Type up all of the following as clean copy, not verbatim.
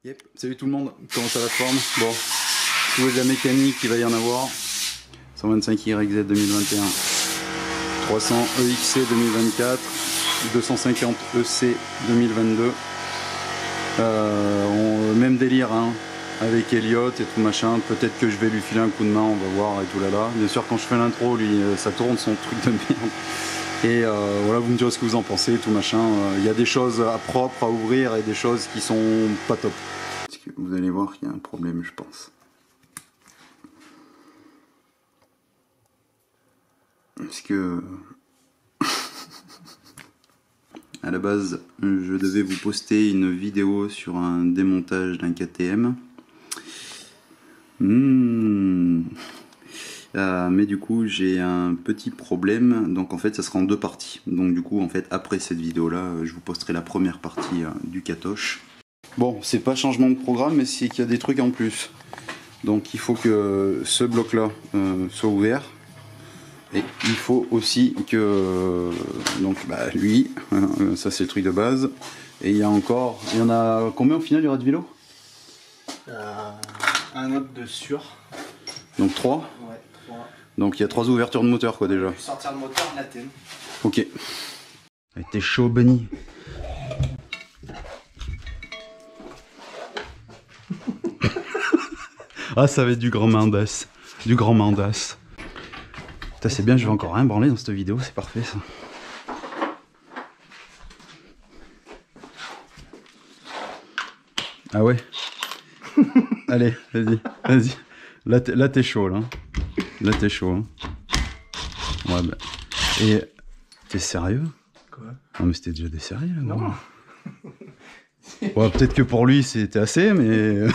Yep. Salut tout le monde, comment ça va forme? Bon, tout est de la mécanique, il va y en avoir. 125 YZ 2021, 300 EXC 2024, 250 EC 2022. Même délire hein, avec Elliot et tout machin. Peut-être que je vais lui filer un coup de main, on va voir et tout là là. Bien sûr quand je fais l'intro, lui ça tourne son truc de merde. Et voilà, vous me direz ce que vous en pensez, tout machin. Il y a des choses à propre à ouvrir et des choses qui sont pas top. Parce que vous allez voir qu'il y a un problème, je pense. Parce que à la base, je devais vous poster une vidéo sur un démontage d'un KTM. Mais du coup j'ai un petit problème, donc en fait ça sera en deux parties. Donc du coup en fait après cette vidéo là je vous posterai la première partie du Katoche. Bon, c'est pas changement de programme mais c'est qu'il y a des trucs en plus. Donc il faut que ce bloc là soit ouvert. Et il faut aussi que donc bah lui, ça c'est le truc de base. Et il y a encore, il y en a combien au final il y aura de vélo? Un autre de sûr. Donc 3. Ouais, 3. Donc il y a 3 ouvertures de moteur quoi déjà. Sortir le moteur, la thème. Ok. T'es chaud Benny. Ah ça va être du grand mandas. Du grand mandas. Putain c'est bien, je vais encore rien branler dans cette vidéo, c'est parfait ça. Ah ouais. Allez, vas-y, vas-y. Là t'es chaud là. Là t'es chaud. Hein. Ouais, bah. Et t'es sérieux? Quoi? Non mais c'était déjà des séries là. Non. Ouais, peut-être que pour lui c'était assez, mais.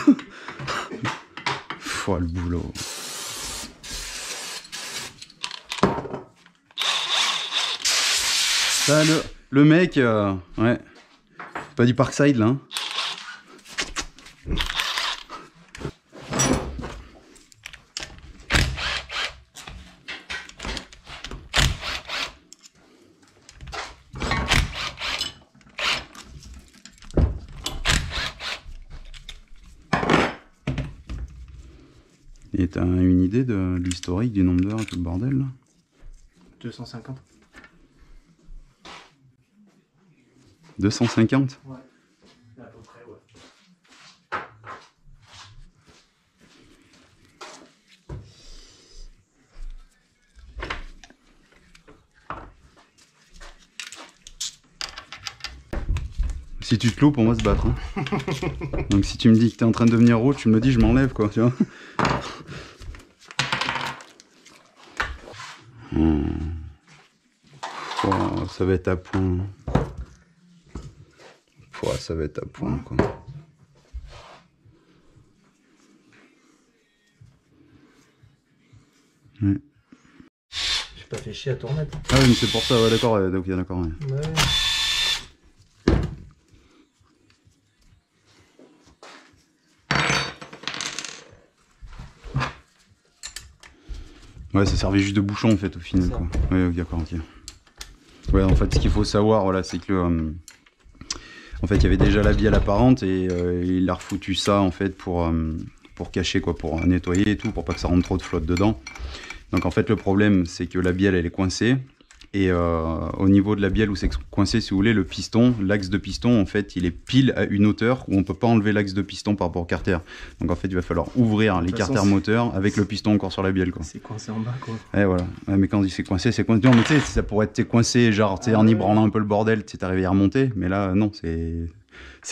Faut le boulot. Ça, le mec, ouais. Pas du Parkside là. Hein. Et t'as une idée de l'historique du nombre d'heures et tout le bordel là? 250. 250? Ouais. À peu près, ouais. Si tu te loupes, on va se battre. Hein. Donc si tu me dis que t'es en train de devenir rouge, tu me dis je m'enlève quoi, tu vois. Oh, ça va être à point. Oh, ça va être à point quoi. Ouais. J'ai pas fait chier à tout remettre. Ah oui mais c'est pour ça, ouais, d'accord, ouais, donc d'accord. Ouais. Ouais. Ouais, ça servait juste de bouchon en fait au final quoi. Ouais, d'accord, ok. Ouais, en fait, ce qu'il faut savoir, voilà, c'est que en fait, il y avait déjà la bielle apparente et il a refoutu ça en fait pour cacher quoi, pour nettoyer et tout, pour pas que ça rentre trop de flotte dedans. Donc en fait, le problème, c'est que la bielle elle est coincée et au niveau de la bielle où c'est coincé, si vous voulez, le piston, l'axe de piston, en fait, il est pile à une hauteur où on peut pas enlever l'axe de piston par rapport au carter. Donc en fait, il va falloir ouvrir les carters moteurs avec le piston encore sur la bielle quoi. C'est coincé en bas quoi. Et voilà. Ouais, mais quand on dit c'est coincé, c'est coincé. Non, mais tu sais, ça pourrait être coincé, genre, tu sais, en y branlant un peu le bordel, tu sais, t'arrives à y remonter. Mais là, non, c'est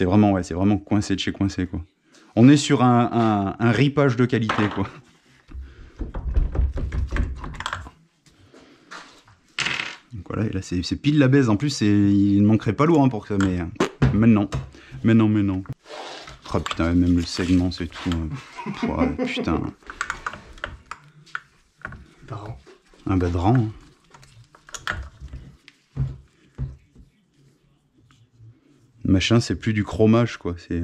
vraiment, ouais, c'est vraiment coincé de chez coincé, quoi. On est sur un ripage de qualité, quoi. Donc voilà, et là, c'est pile la baise. En plus, il ne manquerait pas lourd hein, pour que ça, mais maintenant. Oh putain, même le segment, c'est tout. Oh, putain. Parent. Un badran. Hein. Machin, c'est plus du chromage, quoi. C'est.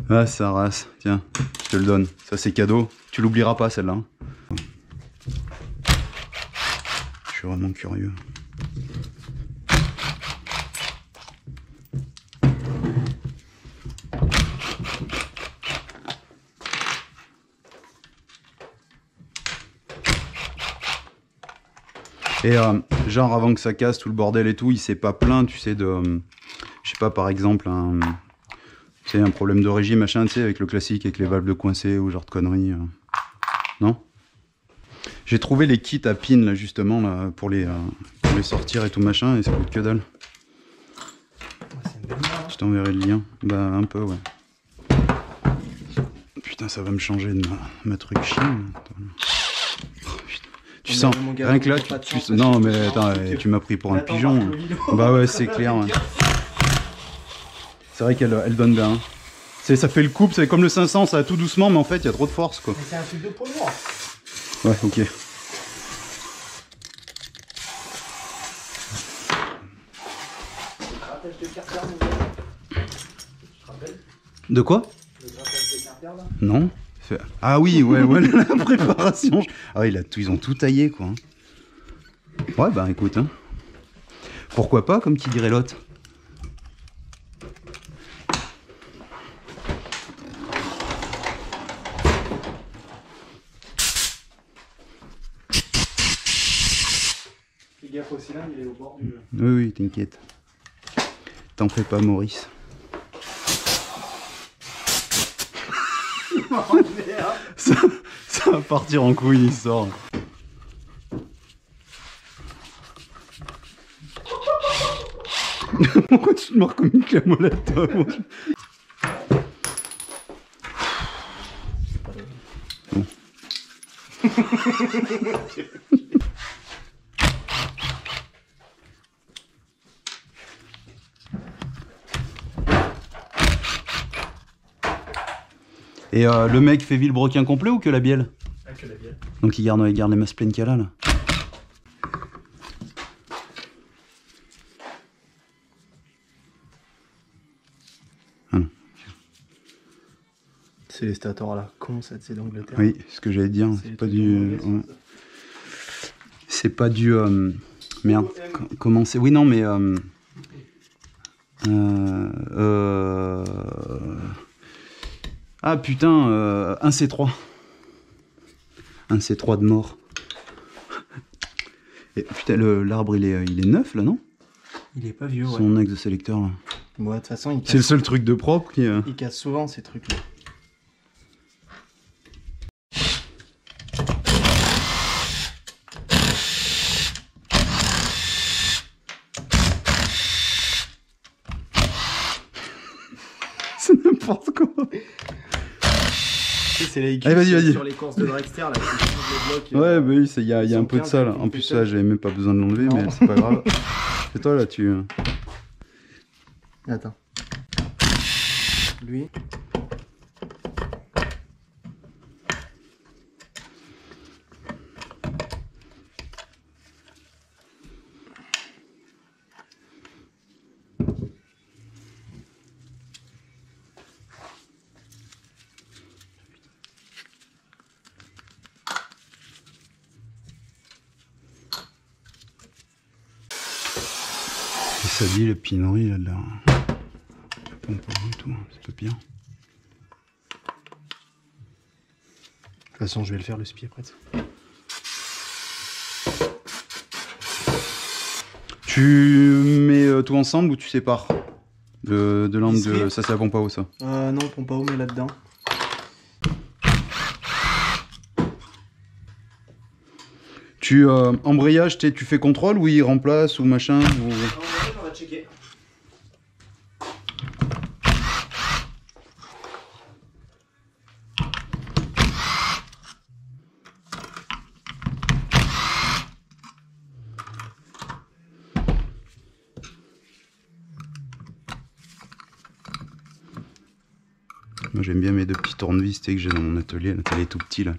Ah, ça race. Tiens, je te le donne. Ça, c'est cadeau. Tu l'oublieras pas, celle-là. Hein. Je suis vraiment curieux. Et genre avant que ça casse tout le bordel et tout, il s'est pas plaint, tu sais, de... je sais pas, par exemple, un problème de régime, machin, tu sais, avec le classique, avec les valves de coincé ou genre de conneries. Non? J'ai trouvé les kits à pin, là, justement, là, pour les sortir et tout machin, et ça coûte que dalle. Je t'enverrai le lien. Bah, un peu, ouais. Putain, ça va me changer de ma truc chine. Tu sens, rien que là, non, mais attends, tu m'as pris pour un pigeon. Bah ouais, c'est clair. Ouais. C'est vrai qu'elle donne bien. Hein. Ça fait le couple, c'est comme le 500, ça va tout doucement, mais en fait, il y a trop de force, quoi. Mais c'est un truc de poids lourd. Ouais, ok. De quoi? Le grattage de carter, là? Non. Ah oui, ouais, la préparation. Ah oui, ils ont tout taillé, quoi. Ouais, bah écoute, hein. Pourquoi pas, comme qui dirait l'autre. Fais gaffe au cylindre, il est au bord du... Oui, oui, t'inquiète. T'en fais pas, Maurice. Oh merde. Ça va partir en couille, il sort. Pourquoi tu te mords comme une camolette, toi? Bon. Et le mec fait vilebrequin complet ou que la bielle? Ah, que la bielle. Donc il garde les masses pleines qu'elle a là. Ah non. C'est les stators à la con, ça, c'est d'Angleterre. Oui, ce que j'allais dire, c'est pas du... Ouais. C'est pas du... Merde, comment c'est... Oui, non, mais... Ah putain, un C3. Un C3 de mort. Et, putain, l'arbre il est neuf là, non? Il est pas vieux, ouais. Son axe de sélecteur là. Bon, de toute façon, il casse... C'est le seul truc de propre qui... Il casse souvent ces trucs-là. C'est n'importe quoi. C'est les Allez, vas-y. sur les courses de dragster là, qui changent les blocs. Ouais, bah oui, il y a un peu de ça là. En plus, ça, j'avais même pas besoin de l'enlever, mais c'est pas grave. C'est toi là, tu. Attends. Lui. Et ça dit la pinerie là, de la pompe et tout, c'est pas bien. De toute façon, je vais le faire le spi après. Tu mets tout ensemble ou tu sépares de lampe de... Ça c'est la pompe à eau ça? Non, pompe à eau, mais là-dedans. Tu embrayage, tu fais contrôle ou il remplace ou machin ou... On va checker. Moi j'aime bien mes deux petits tournevis que j'ai dans mon atelier, l'atelier tout petit là.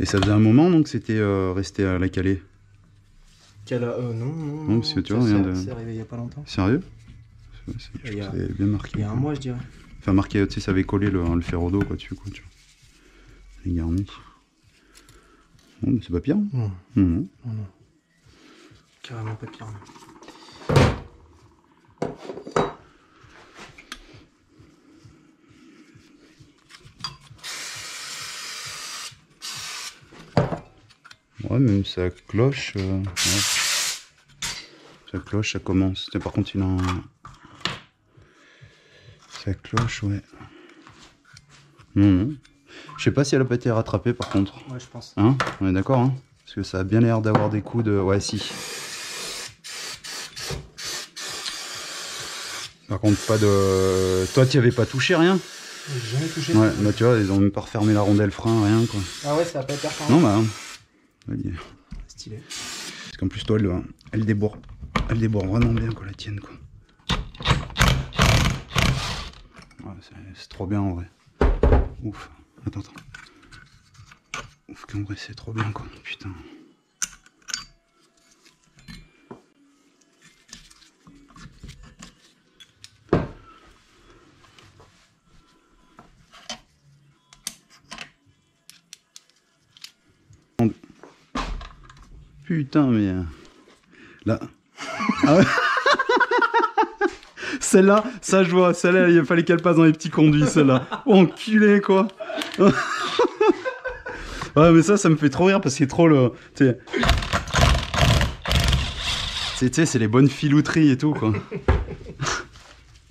Et ça faisait un moment donc c'était resté à la calée. Non, parce que tu vois, rien de... C'est arrivé il y a pas longtemps. Sérieux? Il y a- C'est bien marqué. Il y a un mois, je dirais. Enfin marqué, tu sais, ça avait collé le fer au dos quoi dessus quoi, tu vois. Les garnis. Bon, mais c'est pas pire. Non. Non. Non. Carrément pas pire. Ouais, même ça cloche. Ouais. Ça cloche, ça commence. Par contre, il a un... Ça cloche, ouais. Non. Je sais pas si elle a pas été rattrapée par contre. Ouais, je pense. Hein? On est d'accord, hein? Parce que ça a bien l'air d'avoir des coups de... Ouais, si. Par contre, pas de... Toi, tu avais pas touché, rien? J'ai jamais touché. Ouais, bah tu vois, ils ont même pas refermé la rondelle frein, rien, quoi. Ah ouais, ça a pas été refermé. Non, bah... Vas-y. Stylé. Parce qu'en plus, toi, elle déborde. Elle déborde vraiment bien, quoi, la tienne, quoi. Ouais, c'est trop bien, en vrai. Ouf. Attends. Ouf, qu'en vrai, c'est trop bien, quoi. Putain. Putain, mais... Là... Ah ouais. Celle-là, ça je vois, celle-là, il fallait qu'elle passe dans les petits conduits, celle-là. Oh, enculé, quoi. Ouais, mais ça me fait trop rire parce qu'il est trop le... Tu sais, c'est les bonnes filouteries et tout, quoi.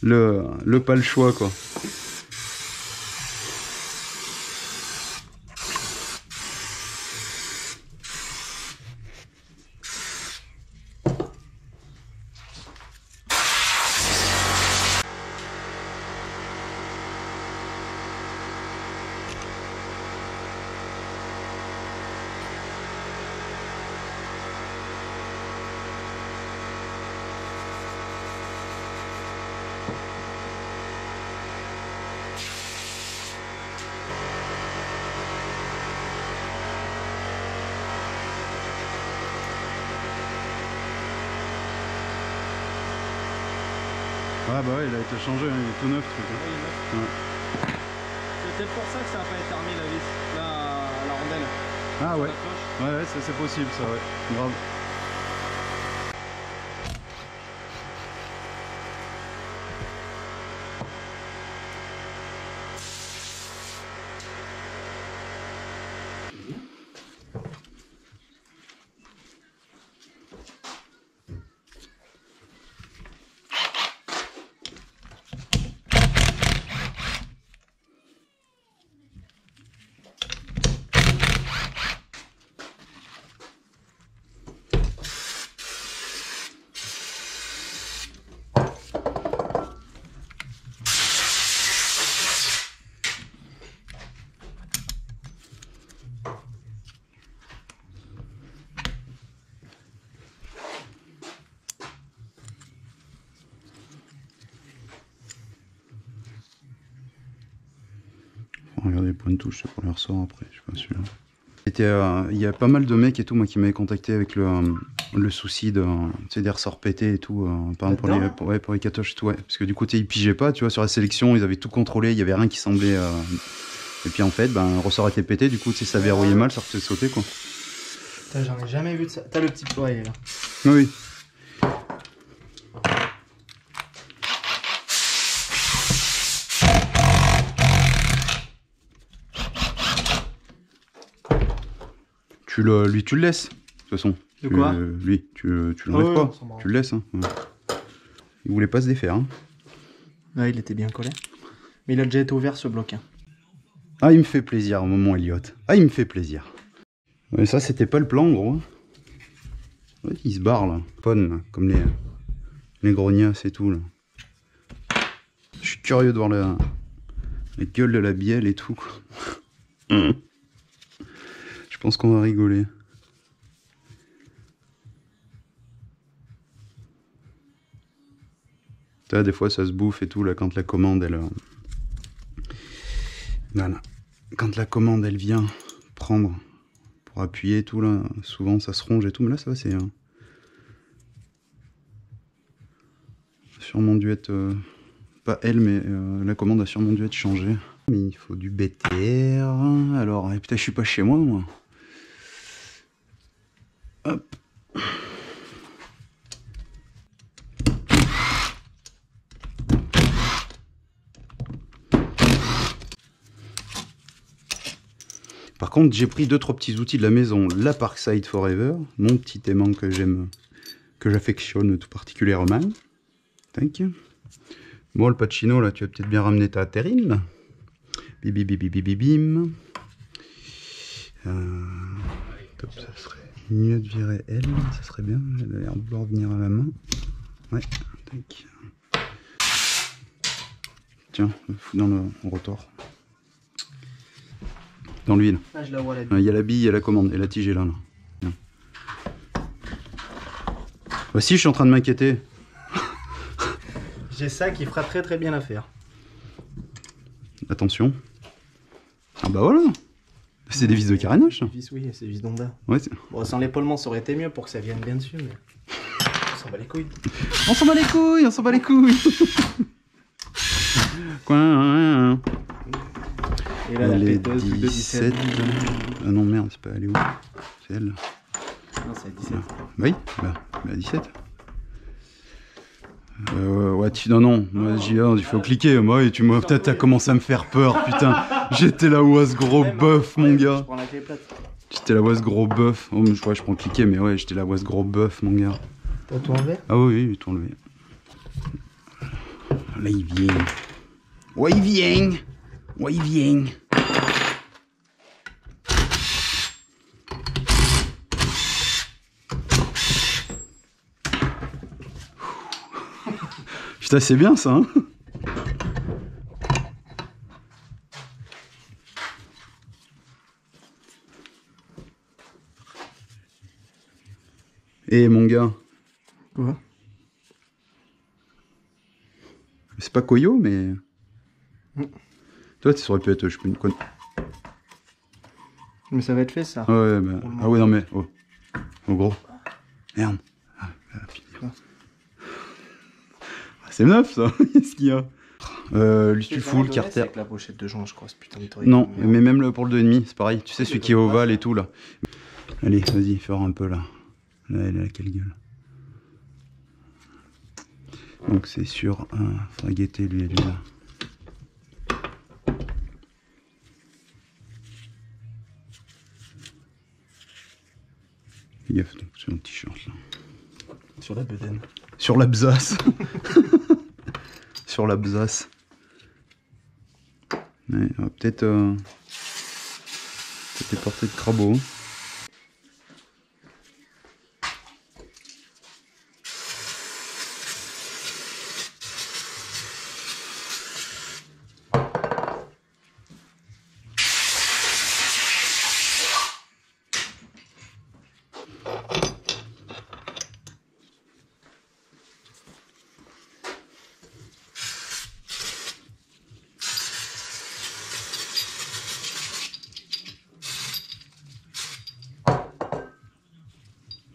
Le pas le choix, quoi. Ah bah ouais, il a été changé, hein, il est tout neuf, truc. Hein. Ouais. C'est peut-être pour ça que ça n'a pas été remis la vis, la rondelle. Ah ouais, ouais, c'est possible ça, ouais, grave. Regardez les points de touche, c'est pour les ressorts après, je suis pas sûr. Il y a pas mal de mecs et tout, moi, qui m'avaient contacté avec le souci de, des ressorts pétés et tout, par exemple pour les catoches et tout, ouais. Parce que du côté, ils pigeaient pas, tu vois, sur la sélection, ils avaient tout contrôlé, il y avait rien qui semblait... Et puis en fait, un ressort était pété, du coup, ça verrouillait mal, ça faisait sauter, quoi. Putain, j'en ai jamais vu de ça. T'as le petit poids, là. Oui. Lui, tu le laisses, de toute façon. De quoi? Lui, tu l'enlèves pas, tu le laisses. Hein. Ouais. Il voulait pas se défaire. Hein. Ouais, il était bien collé. Mais il a déjà été ouvert ce bloc. Hein. Ah, il me fait plaisir, mon Elliot. Ah, il me fait plaisir. Mais ça, c'était pas le plan, gros. Ouais, il se barre, là. Pone, là, comme les grognasses et tout, là. Je suis curieux de voir la gueule de la bielle et tout, quoi. Je pense qu'on va rigoler. Tu vois, des fois ça se bouffe et tout, là, quand la commande, elle... Voilà. Quand la commande, elle vient prendre pour appuyer et tout, là, souvent ça se ronge et tout, mais là, ça va, c'est... sûrement dû être... pas elle, mais la commande a sûrement dû être changée. Mais il faut du BTR... Alors, putain, je suis pas chez moi. Hop. Par contre, j'ai pris 2-3 petits outils de la maison. La Parkside Forever, mon petit aimant que j'aime, que j'affectionne tout particulièrement. Tac. Bon, le Pacino, là, tu vas peut-être bien ramener ta terrine, là. Bibi, bibi, bibi, bim. Top, ça serait mieux de virer elle, ça serait bien. Elle a l'air de vouloir venir à la main. Ouais, tac. Tiens, fous dans le rotor. Dans l'huile. Ah, je la vois la bille. Il y a la bille, il y a la commande, et la tige est là. Bien. Bah si, je suis en train de m'inquiéter. J'ai ça qui fera très bien l'affaire. Attention. Ah bah voilà. C'est des vis de carénage. C'est vis, oui, c'est vis d'Honda. Ouais, bon, sans l'épaulement, ça aurait été mieux pour que ça vienne bien dessus, mais... On s'en bat les couilles. On s'en bat les couilles, on s'en bat les couilles. Quoi. Et là, elle la est péteuse, 17. Ah non, merde, c'est pas elle est où? C'est elle. Non, c'est 17. Oui, bah 17. Ouais, non, moi j'y vais, il faut cliquer. Moi, et tu m'as peut-être t'as commencé à me faire peur, putain. J'étais là où ce gros bœuf, mon gars. Je prends la clé plate. J'étais là où ce gros bœuf. Oh, je crois que je prends cliquer, mais ouais, j'étais là où ce gros bœuf, mon gars. T'as tout enlevé? Ah oui, oui, tout enlevé. Là, il vient. Ouais, il vient. Ouais, il vient. Putain, c'est bien ça, hein. Eh mon gars. Quoi? C'est pas Koyo, mais... Toi, tu saurais pu être... Je peux une conne... Mais ça va être fait, ça. Ouais, bah... Ah ouais, non mais... Oh, oh gros. Merde. Ah, c'est neuf, ça. Qu'est-ce qu'il y a? Lustu full, Carter. Avec la pochette de joint, je crois, ce putain de truc. Non, mais même pour le 2,5, c'est pareil. Tu sais, celui qui est ovale et tout, là. Allez, vas-y, fais un peu, là. Là, elle a quelle gueule. Donc, c'est sur... faudra guetter, lui et lui, là. Fais gaffe, donc, sur le t-shirt, là. Sur la bedaine. Sur la besace. Sur la besace. Ouais, peut-être des portées de crabeau.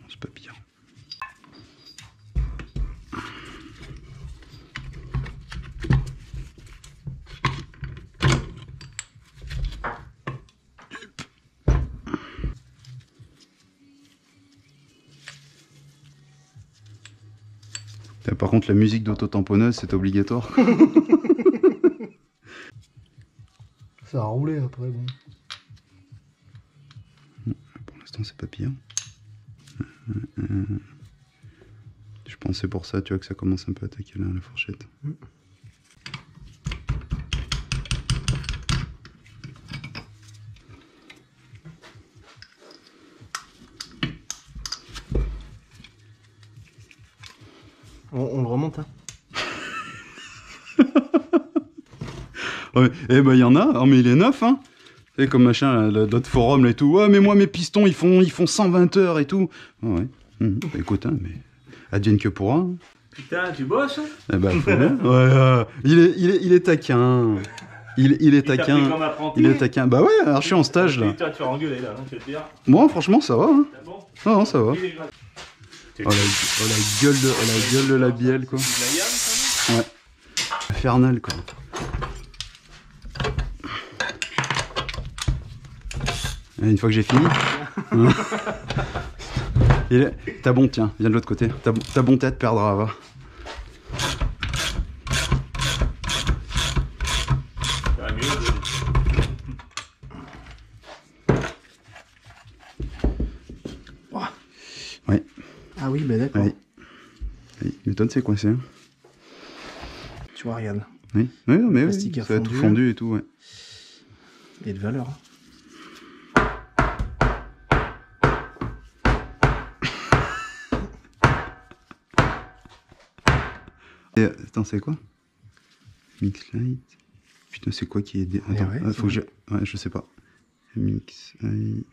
C'est pas bien. Par contre, la musique d'auto-tamponneuse, c'est obligatoire. Ça a roulé après, bon. Pour l'instant, c'est pas pire. Je pensais pour ça, tu vois, que ça commence un peu à attaquer la fourchette. On le remonte, hein. Ouais, eh ben, il y en a, oh, mais il est neuf, hein. Tu sais, comme machin, d'autres forums, là, et tout. Ouais, mais moi, mes pistons, ils font 120 heures et tout. Ah ouais. Bah, écoute, hein, mais advienne que pourra. Hein. Putain, tu bosses, hein? Eh ben, faut bien. Ouais, il est taquin. Il est taquin. Il est taquin. Bah ouais, alors je suis en stage, là. Toi, tu vas engueuler, là, je vais te dire. Bon, franchement, ça va, hein. Bon. Non, ça va. Oh la gueule de la bielle, quoi. Ouais. Infernal, quoi. Et une fois que j'ai fini. T'as bon, tiens, viens de l'autre côté. T'as bon, tête perdra, va. Ah oui, bah d'accord. Oui. Oui, m'étonne c'est coincé. Hein. Tu vois, regarde. Oui, oui, non, mais oui, Plastique ça a tout fondu et tout, ouais. Et de valeur. Et, attends, c'est quoi? Mix light. Putain, c'est quoi qui est... Attends, ouais, faut que je... Ouais, je sais pas. Mix light...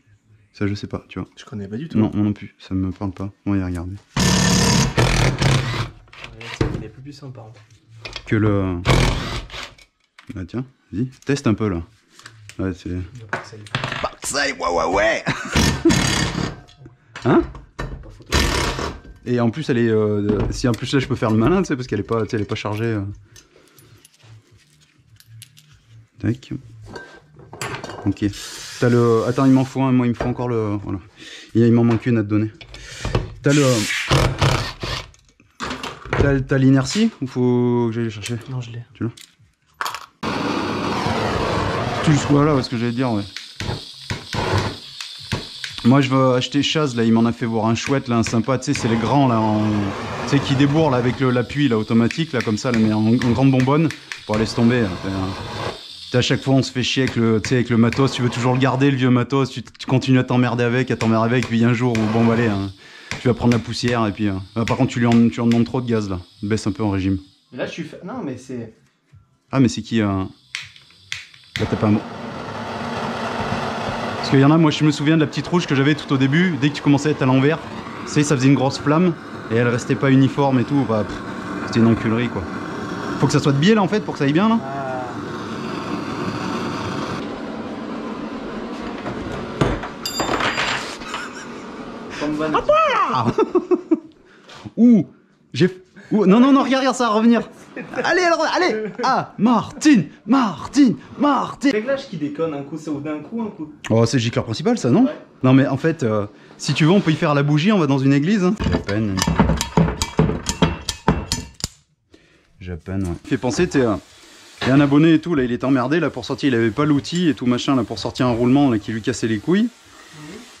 Ça, je sais pas, tu vois. Je connais pas du tout. Non, moi non plus, ça me parle pas. On va y regarder. Il est plus puissant, par contre. Que le... Bah tiens, vas-y, teste un peu, là. Ouais, c'est... Parkside, ouais. Hein? Et en plus, elle est... si en plus, là, je peux faire le malin, tu sais, parce qu'elle est pas, elle est pas chargée. Tac. Ok. T'as le... Attends, il m'en faut un, moi, il me faut encore le... Voilà. Il m'en manque une à te donner. T'as le... T'as l'inertie ou faut que j'aille le chercher? Non, je l'ai. Tu l'as? Tu jusqu'où là, ouais, ce que j'allais dire, ouais. Moi, je veux acheter Chaz, là, il m'en a fait voir un chouette, là, un sympa, tu sais, c'est les grands, là, tu sais, qui débourrent, là, avec l'appui, là, automatique, là, comme ça, là, mais en grande bonbonne, pour laisser tomber. À chaque fois, on se fait chier avec le matos, tu veux toujours le garder, le vieux matos, tu continues à t'emmerder avec, puis un jour, bon, bah, allez, hein, tu vas prendre la poussière, et puis, par contre, tu en demandes trop de gaz, là, baisse un peu en régime. Là, je suis... Non, mais c'est... Ah, mais c'est qui, Là, t'as pas un mot. Parce qu'il y en a, moi je me souviens de la petite rouge que j'avais tout au début, dès que tu commençais à être à l'envers, tu sais, ça faisait une grosse flamme, et elle restait pas uniforme et tout, bah, c'était une enculerie quoi. Faut que ça soit de biais là en fait, pour que ça aille bien là. Ouh, ouh, non, regarde, ça va revenir. Allez, ah, Martine. Réglage qui déconne, un coup ça ouvre d'un coup, un coup. Oh, c'est le gicleur principal ça, non? Ouais. Non mais en fait, si tu veux, on peut y faire la bougie, on va dans une église. Hein. Japan, ouais. Fait penser, il y a un abonné et tout, là, il était emmerdé, là, pour sortir, il avait pas l'outil et tout machin, là, pour sortir un roulement, là, qui lui cassait les couilles.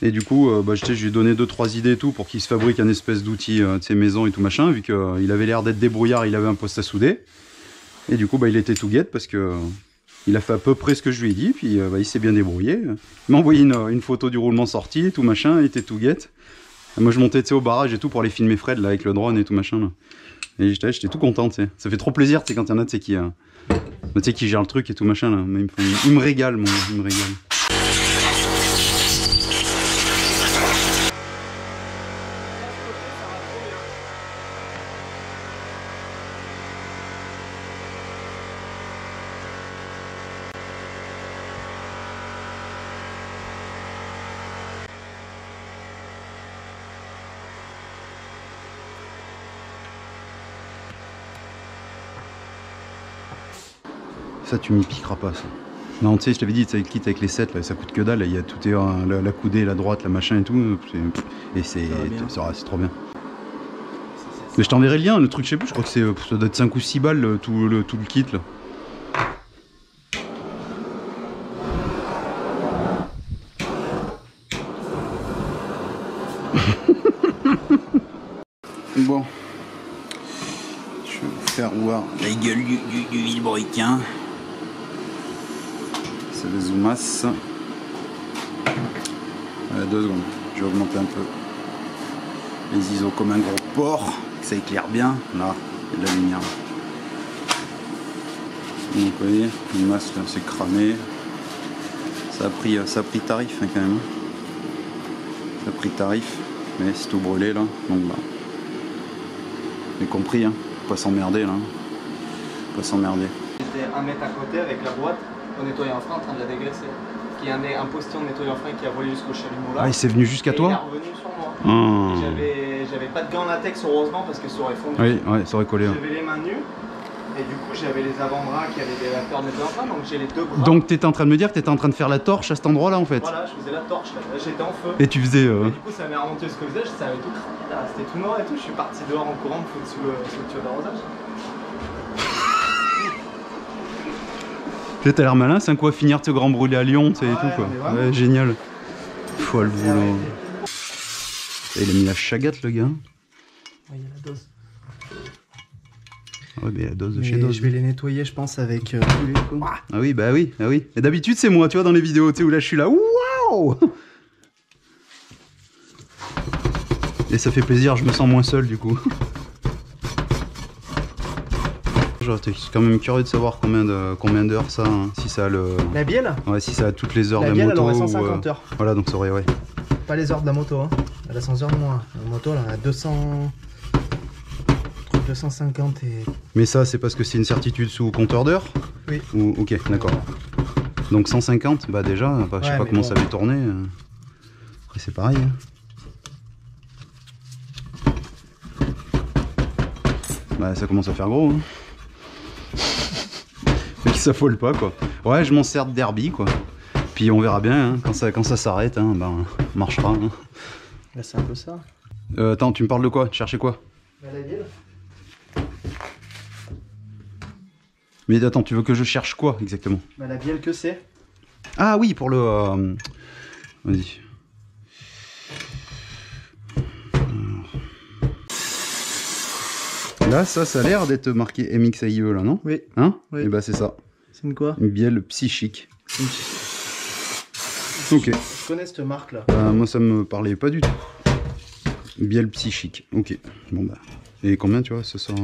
Et du coup, bah, je lui ai donné 2-3 idées et tout pour qu'il se fabrique un espèce d'outil de ses maisons et tout machin, vu qu'il avait l'air d'être débrouillard, il avait un poste à souder. Et du coup, bah, il était tout guette parce que il a fait à peu près ce que je lui ai dit, puis bah, il s'est bien débrouillé. Il m'a envoyé une photo du roulement sorti et tout machin, il était tout guette. Et moi, je montais au barrage et tout pour aller filmer Fred là, avec le drone et tout machin. Là. Et j'étais tout content, tu sais. Ça fait trop plaisir, tu sais, quand il y en a, tu sais, qui gère le truc et tout machin. Là. Mais il me régale, il me régale. Ça, tu m'y piqueras pas, ça. Non, tu sais, je t'avais dit, le kit avec les 7, là, ça coûte que dalle. Il y a tout, la coudée, la droite, la machin et tout. Et c'est trop bien. Mais je t'enverrai le lien, le truc, je sais plus, je crois que ça doit être 5 ou 6 balles, tout le kit, là. Bon. Je vais vous faire voir la gueule du vilebrequin. C'est le zoomas. 2 secondes. Je vais augmenter un peu les ISO comme un gros porc. Que ça éclaire bien. Là, il y a de la lumière. Donc, vous voyez, le masque là, c'est cramé. Ça a pris tarif hein, quand même. Ça a pris tarif. Mais c'est tout brûlé là. Donc bah. J'ai compris, hein. Pas s'emmerder là. Pas s'emmerder. J'étais 1 mètre à côté avec la boîte au nettoyant frein en train de la dégraisser. Il y a un postillon de nettoyant frein qui a volé jusqu'au chalumeau là. Ah, il s'est venu jusqu'à toi? Il est revenu sur moi. J'avais pas de gants latex heureusement parce que ça aurait fondu. Oui, ouais, ça aurait collé. J'avais les mains nues et du coup j'avais les avant-bras qui avaient des vapeurs de nettoyant frein donc j'ai les 2 bras. Donc t'étais en train de me dire que t'étais en train de faire la torche à cet endroit là en fait? Voilà, je faisais la torche là, j'étais en feu. Et tu faisais. Et du coup ça m'est remonté jusqu'au visage, ça avait tout cramé là, c'était tout noir et tout. Je suis parti dehors en courant sous le tuyau d'arrosage. T'as l'air malin, c'est un coup à finir tes grands brûlés à Lyon, tu sais, et tout quoi. Ouais, génial. Folle boulot. Et il a mis la chagate le gars. il y a la dose. Ouais, mais la dose de Mais chez Dose. je vais les nettoyer, je pense, avec tous les coups. Ah oui, bah oui, ah oui. Et d'habitude, c'est moi, tu vois, dans les vidéos, tu sais, où là, je suis là, waouh! Et ça fait plaisir, je me sens moins seul, du coup. J'étais quand même curieux de savoir combien d'heures ça, hein, si ça a le... La bielle? Ouais, si ça a toutes les heures La de la bielle, elle moto. aurait 150 heures. Voilà, donc ça aurait, ouais. Pas les heures de la moto, hein. Elle a 100 heures de moins. La moto, elle en a 200... Entre 250 et... Mais ça, c'est parce que c'est une certitude sous compteur d'heures? Oui. Ou... Ok, d'accord. Donc 150, bah déjà, bah, je sais Ouais, pas mais comment bon. ça avait tourné. Après, c'est pareil. Hein. Bah, ça commence à faire gros. Hein. Mais qui s'affole pas, quoi. Ouais, je m'en sers de derby, quoi. Puis on verra bien, hein, quand ça s'arrête, hein, ben, on marchera. Hein. Là, c'est un peu ça. Attends, tu me parles de quoi? Tu cherchais quoi? La bielle? Mais attends, tu veux que je cherche quoi, exactement? Bah, la bielle, que c'est? Ah oui, pour le... Vas-y. Là, ça a l'air d'être marqué MXIE, là, non? Oui. Hein? Oui. Et bah c'est ça. C'est une quoi? Une bielle psychique. Je Ok. connais cette marque-là. Moi, ça me parlait pas du tout. Bielle psychique. Ok. Bon bah. Et combien, tu vois, ça sort...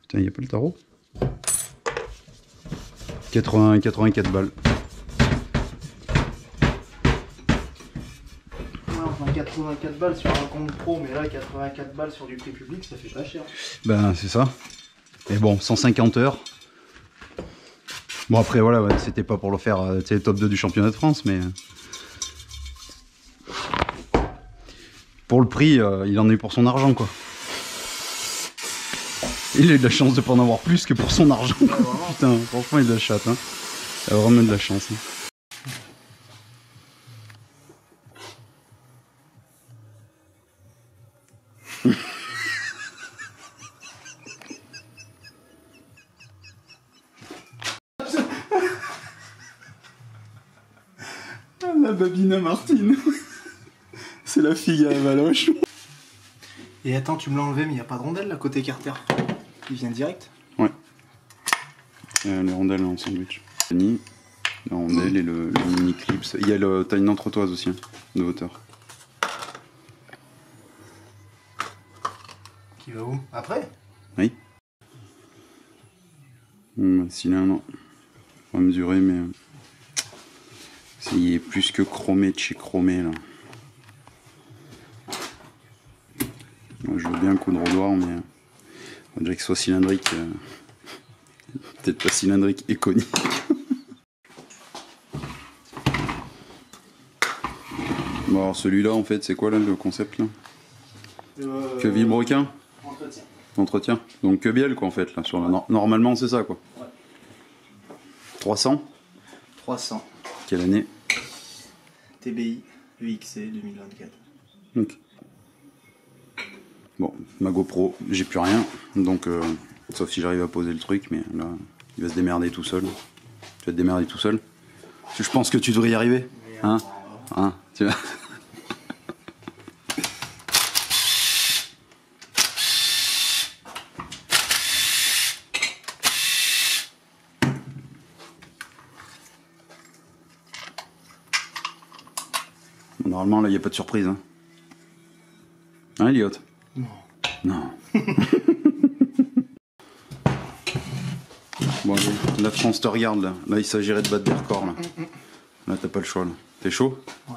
Putain, y a pas le tarot? 84 balles. Enfin, 84 balles sur un compte pro, mais là, 84 balles sur du prix public, ça fait pas cher. Ben, c'est ça. Et bon, 150 heures. Bon, après, voilà, ouais, c'était pas pour le faire, tu sais, top 2 du championnat de France, mais... Pour le prix, il en a eu pour son argent, quoi. Il a eu de la chance de pas en avoir plus que pour son argent. Ouais, Putain, franchement, il a de la chatte, hein. Il a vraiment de la chance. Hein. La Babina Martine. C'est la fille à Valoche. Et attends, tu me l'as enlevé, mais il n'y a pas de rondelle là côté Carter. Il vient direct. Ouais. Les rondelles en sandwich. La rondelle et le mini clips. Il y a t'as une entretoise aussi, hein, de hauteur. Qui va où? Après? Oui. Cylindre. On va mesurer, mais. Il est plus que chromé de chez chromé là. Moi, je veux bien coudre au doigt, mais. On dirait que ce soit cylindrique. Peut-être pas cylindrique et conique. Bon, alors celui-là, en fait, c'est quoi là le concept là? Que vilebrequin? Entretien. Entretien. Donc que bielle quoi en fait là. Sur la... Normalement c'est ça quoi. Ouais. 300. 300. Quelle année? TBI, UXC 2024. Ok. Bon, ma GoPro, j'ai plus rien. Donc, sauf si j'arrive à poser le truc, mais là, il va se démerder tout seul. Tu vas te démerder tout seul? Je pense que tu devrais y arriver. Hein? Hein? Tu vas... Normalement, là, il n'y a pas de surprise. Hein, hein Elliot? Non. Non. Bon, allez, la France te regarde, là. Là, il s'agirait de battre des records, là. Là, t'as pas le choix, là. T'es chaud? Ouais.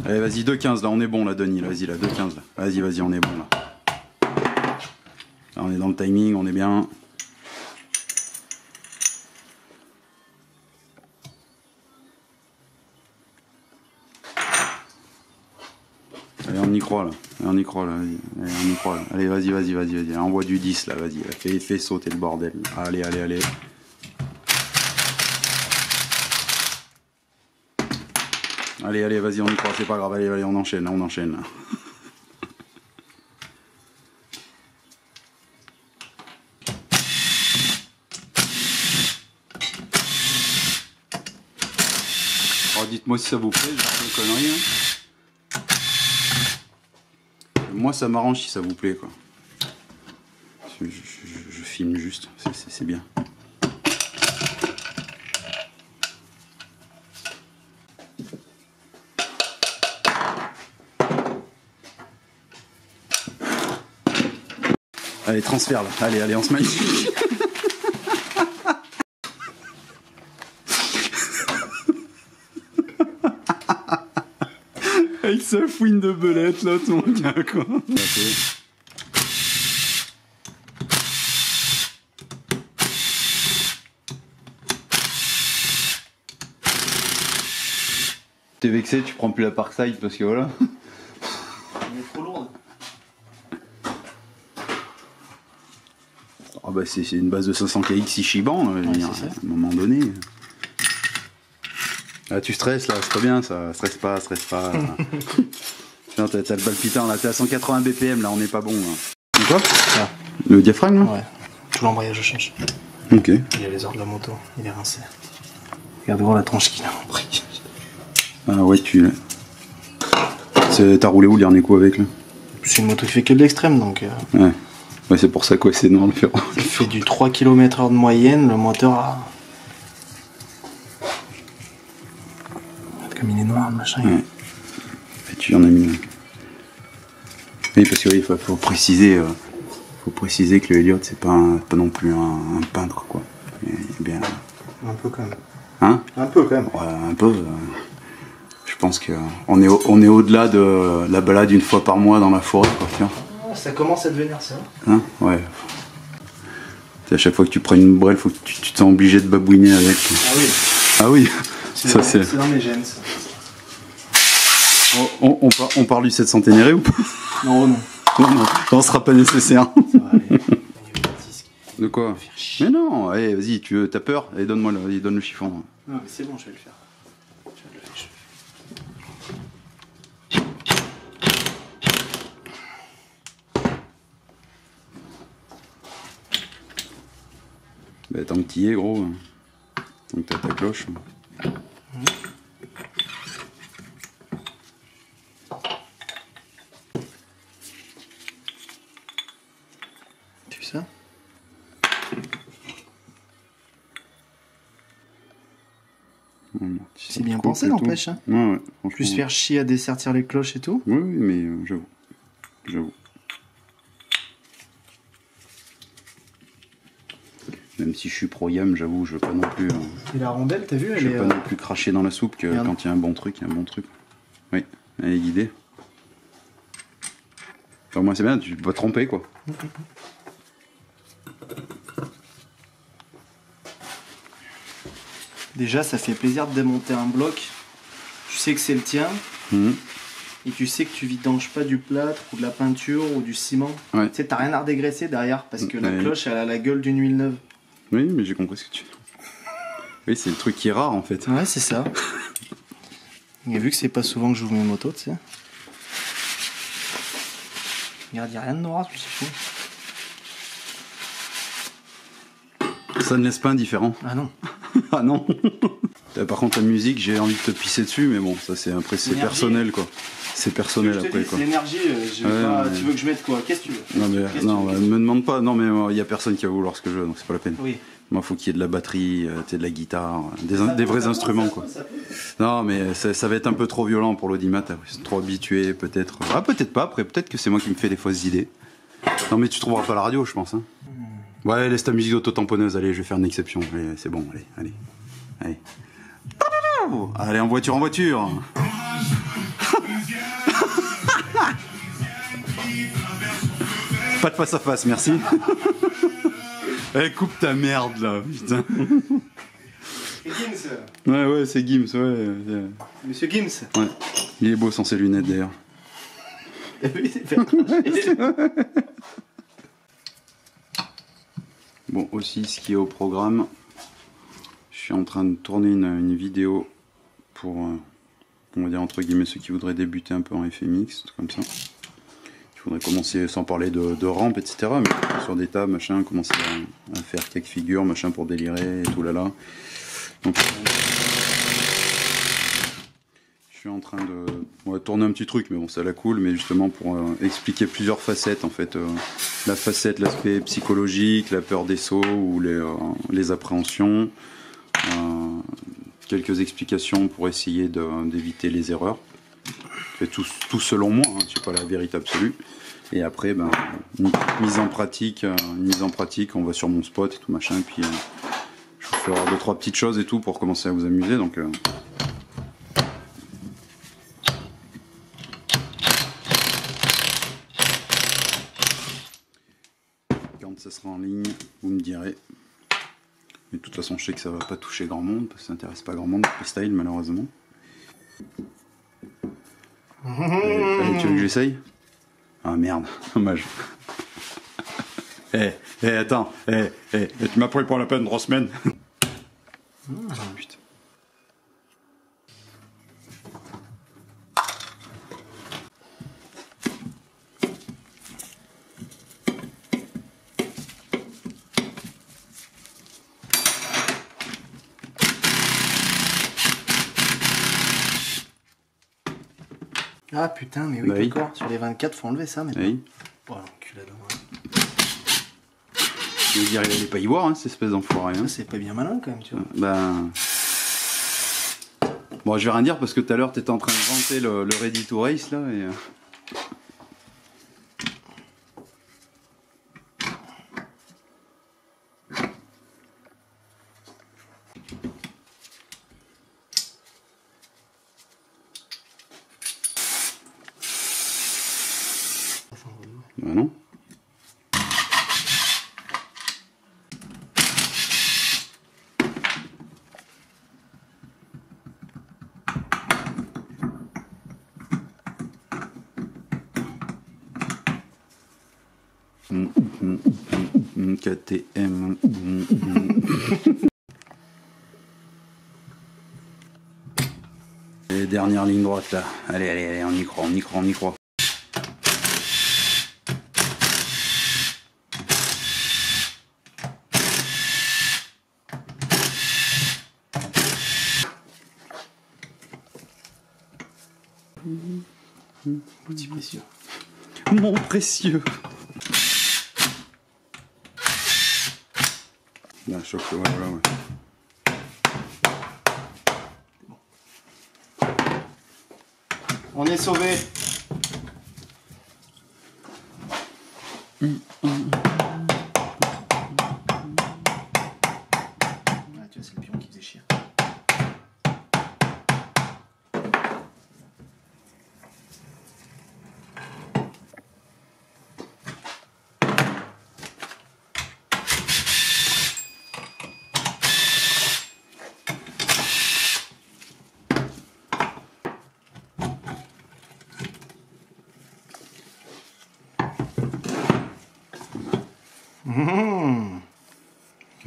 Allez, vas-y, 2,15, là, on est bon, là, Denis. Vas-y, là, 2,15, là. Vas-y, on est bon, là. Là, on est dans le timing, on est bien. Allez, on y croit, là. Allez, on y croit, là. Allez, on y croit, là. Allez, vas-y. Envoie du 10, là, vas-y. Fais sauter le bordel. Allez. Allez, vas-y, on y croit, c'est pas grave. Allez, on enchaîne, là. dites-moi si ça vous plaît, je fais une connerie. Hein. Moi ça m'arrange si ça vous plaît quoi. Je filme juste, c'est bien. Allez, transfert là. Allez, on se magnifique. Avec sa fouine de belette là, tout le monde vient quoi. Okay. T'es vexé, tu prends plus la Parkside parce que voilà. Elle est trop lourde. Oh bah c'est une base de 500 kx Ichiban, à un moment donné. Ah tu stresses là, c'est pas bien ça, stresse pas. Putain, t'as le palpitant là, t'es à 180 BPM là, on n'est pas bon là. Quoi ah. Le diaphragme là? Ouais, tout l'embrayage je change. Ok. Il y a les heures de la moto, il est rincé. Regarde voir la tranche qu'il a pris. Ah ouais tu... T'as roulé où le dernier coup avec là? C'est une moto qui fait que de l'extrême donc... Ouais c'est pour ça quoi, c'est non le faire. Il fait du 3 km/h de moyenne, le moteur a... Comme il est noir le machin. Ouais. Et tu en as mis... Oui parce que oui, faut préciser... Faut préciser que le Elliott c'est pas non plus un peintre quoi. Il est bien... Un peu quand même. Hein? Un peu quand même. Ouais, un peu. Je pense que on est au-delà de la balade une fois par mois dans la forêt quoi, tu vois. Ça commence à devenir ça. Hein? Ouais. À chaque fois que tu prends une brêle, faut que tu te sens obligé de babouiner avec. Ah oui. Ah oui. C'est dans mes gènes ça. On parle du 7 centénaire ou pas? Non, non. Non, on sera pas nécessaire. Ça va aller. De quoi? Mais non, allez, vas-y, t'as peur? Allez, donne-moi donne le chiffon. Non, mais c'est bon, je vais le faire. Bah, tant que t'y es, gros. Tant que t'as ta cloche. Tu sais ça? C'est bien pensé, n'empêche. Hein. Ouais, plus faire chier à dessertir les cloches et tout. Oui, mais j'avoue. Même si je suis pro-yam, j'avoue, je veux pas non plus... Et la rondelle, t'as vu, je veux pas non plus cracher dans la soupe que regarde. Quand il y a un bon truc, il y a un bon truc. Oui, elle est guidée. Enfin, moi c'est bien, tu vas tromper quoi. Déjà, ça fait plaisir de démonter un bloc. Tu sais que c'est le tien. Et tu sais que tu vidanges pas du plâtre ou de la peinture ou du ciment. Ouais. Tu sais, t'as rien à redégraisser derrière parce que la cloche, elle a la gueule d'une huile neuve. Oui, mais j'ai compris ce que tu veux. Oui, c'est le truc qui est rare en fait. Ouais, c'est ça. Et vu que c'est pas souvent que j'ouvre mes motos, tu sais. Regarde, y'a rien de noir, je sais pas. Ça ne laisse pas indifférent. Ah non. Ah non. Par contre, la musique, j'ai envie de te pisser dessus, mais bon, ça c'est après, c'est personnel quoi. C'est personnel après quoi. C'est l'énergie, tu veux que je mette quoi? Qu'est-ce que tu veux? Non, mais non, me demande pas. Non, mais il y a personne qui va vouloir ce que je veux, donc c'est pas la peine. Oui. Moi, faut qu'il y ait de la batterie, de la guitare, des vrais instruments quoi. Non, mais ça va être un peu trop violent pour l'audimat. Ils sont trop habitués, peut-être. Ah, peut-être pas. Après, peut-être que c'est moi qui me fais des fausses idées. Non, mais tu trouveras pas la radio, je pense. Hein. Ouais, laisse ta musique d'auto-tamponneuse. Allez, je vais faire une exception. Allez, c'est bon. Allez. Allez, en voiture. Pas de face à face, merci. Eh, coupe ta merde là, putain. C'est Gims. Ouais, c'est Gims, ouais. Monsieur Gims. Ouais. Il est beau sans ses lunettes d'ailleurs. Bon, aussi, ce qui est au programme, je suis en train de tourner une vidéo pour, on va dire entre guillemets, ceux qui voudraient débuter un peu en FMX, comme ça. Il faudrait commencer, sans parler de rampe, etc., mais sur des tables, machin, commencer à faire quelques figures, machin, pour délirer, et tout là. Donc, suis en train de tourner un petit truc, mais bon, ça la cool, mais justement pour expliquer plusieurs facettes en fait. La facette, l'aspect psychologique, la peur des sauts ou les appréhensions. Quelques explications pour essayer d'éviter les erreurs. Tout selon moi, hein, c'est pas la vérité absolue. Et après, ben, une mise en pratique, on va sur mon spot et tout machin, et puis je vais faire 2-3 petites choses et tout pour commencer à vous amuser. Donc, quand ça sera en ligne, vous me direz. Mais de toute façon, je sais que ça va pas toucher grand monde, parce que ça n'intéresse pas grand monde, le freestyle, malheureusement. Allez, tu veux que j'essaye? Ah merde, dommage. Attends, tu m'as pris pour la peine 3 semaines. Putain. Ah putain, mais oui, d'accord. Sur les 24, faut enlever ça maintenant. Oui. Oh l'enculé là. Je veux dire, il allait pas y voir, hein, cette espèce d'enfoiré. Hein. C'est pas bien malin quand même, tu vois. Ben. Bon, je vais rien dire parce que tout à l'heure, t'étais en train de vanter le Ready to Race là et. Ben non. KTM. Les dernières lignes droites là. Allez, on y croit. Petit précieux. Mon précieux. Là, choc, ouais. On est sauvé. Ah, tu vois, c'est le pion qui faisait chier.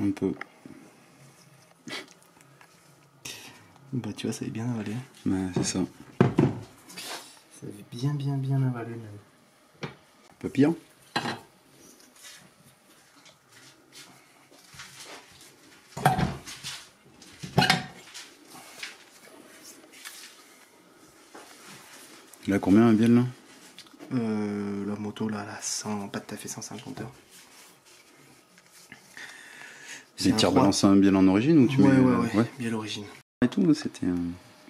Un peu. Bah tu vois, ça avait bien avalé. Ouais, c'est ça. Ça avait bien avalé même. Papillon. Il a combien un biel là? La moto là, elle a 100, pas tout à fait 150 heures. Et tu rebalances un biel en origine ou tu mets ouais, bien l'origine. Et tout, c'était.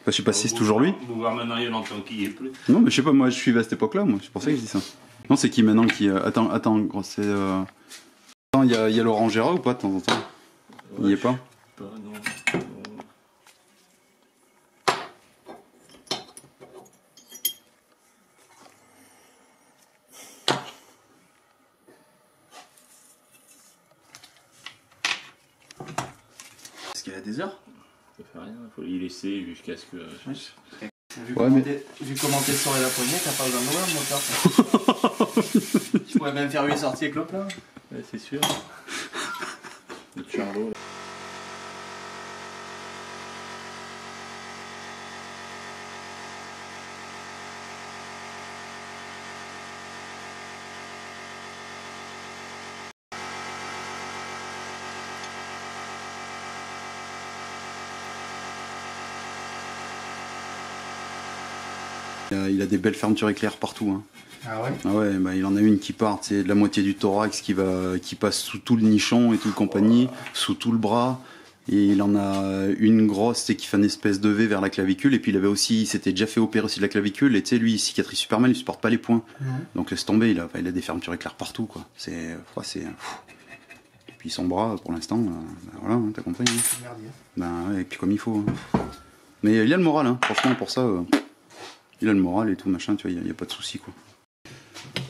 Je sais pas si c'est toujours lui. Vous voir maintenant, il y a longtemps qu'il y est plus. Non, mais je sais pas, moi je suis à cette époque-là, moi, c'est pour ça que je dis ça. Non, c'est qui maintenant qui. Attends, c'est. Attends, il y a Laurent Gérard ou pas de temps en temps? Il y est pas? Non. Est-ce qu'il a des heures? Ça fait rien, il faut y laisser jusqu'à ce que. Vu comment t'es sur la poignée, t'as pas besoin de nourrir le moteur. Tu pourrais même faire 8 sorties avec le plein. Ouais, c'est sûr. Le Charlot. Là. Il a des belles fermetures éclair partout. Hein. Ah ouais? Ah ouais, bah, il en a une qui part, c'est de la moitié du thorax qui passe sous tout le nichon et tout le compagnie, sous tout le bras. Et il en a une grosse qui fait une espèce de V vers la clavicule. Et puis il s'était déjà fait opérer aussi de la clavicule. Et tu sais, lui, il cicatrise super mal, il supporte pas les points. Donc laisse tomber, il a des fermetures éclair partout, quoi. Et puis son bras, pour l'instant, ben voilà, hein, t'as compris. Hein. Ben ouais, et puis comme il faut. Hein. Mais il a le moral, hein. Franchement, pour ça, il a le moral et tout, machin, tu vois, il n'y a pas de souci, quoi.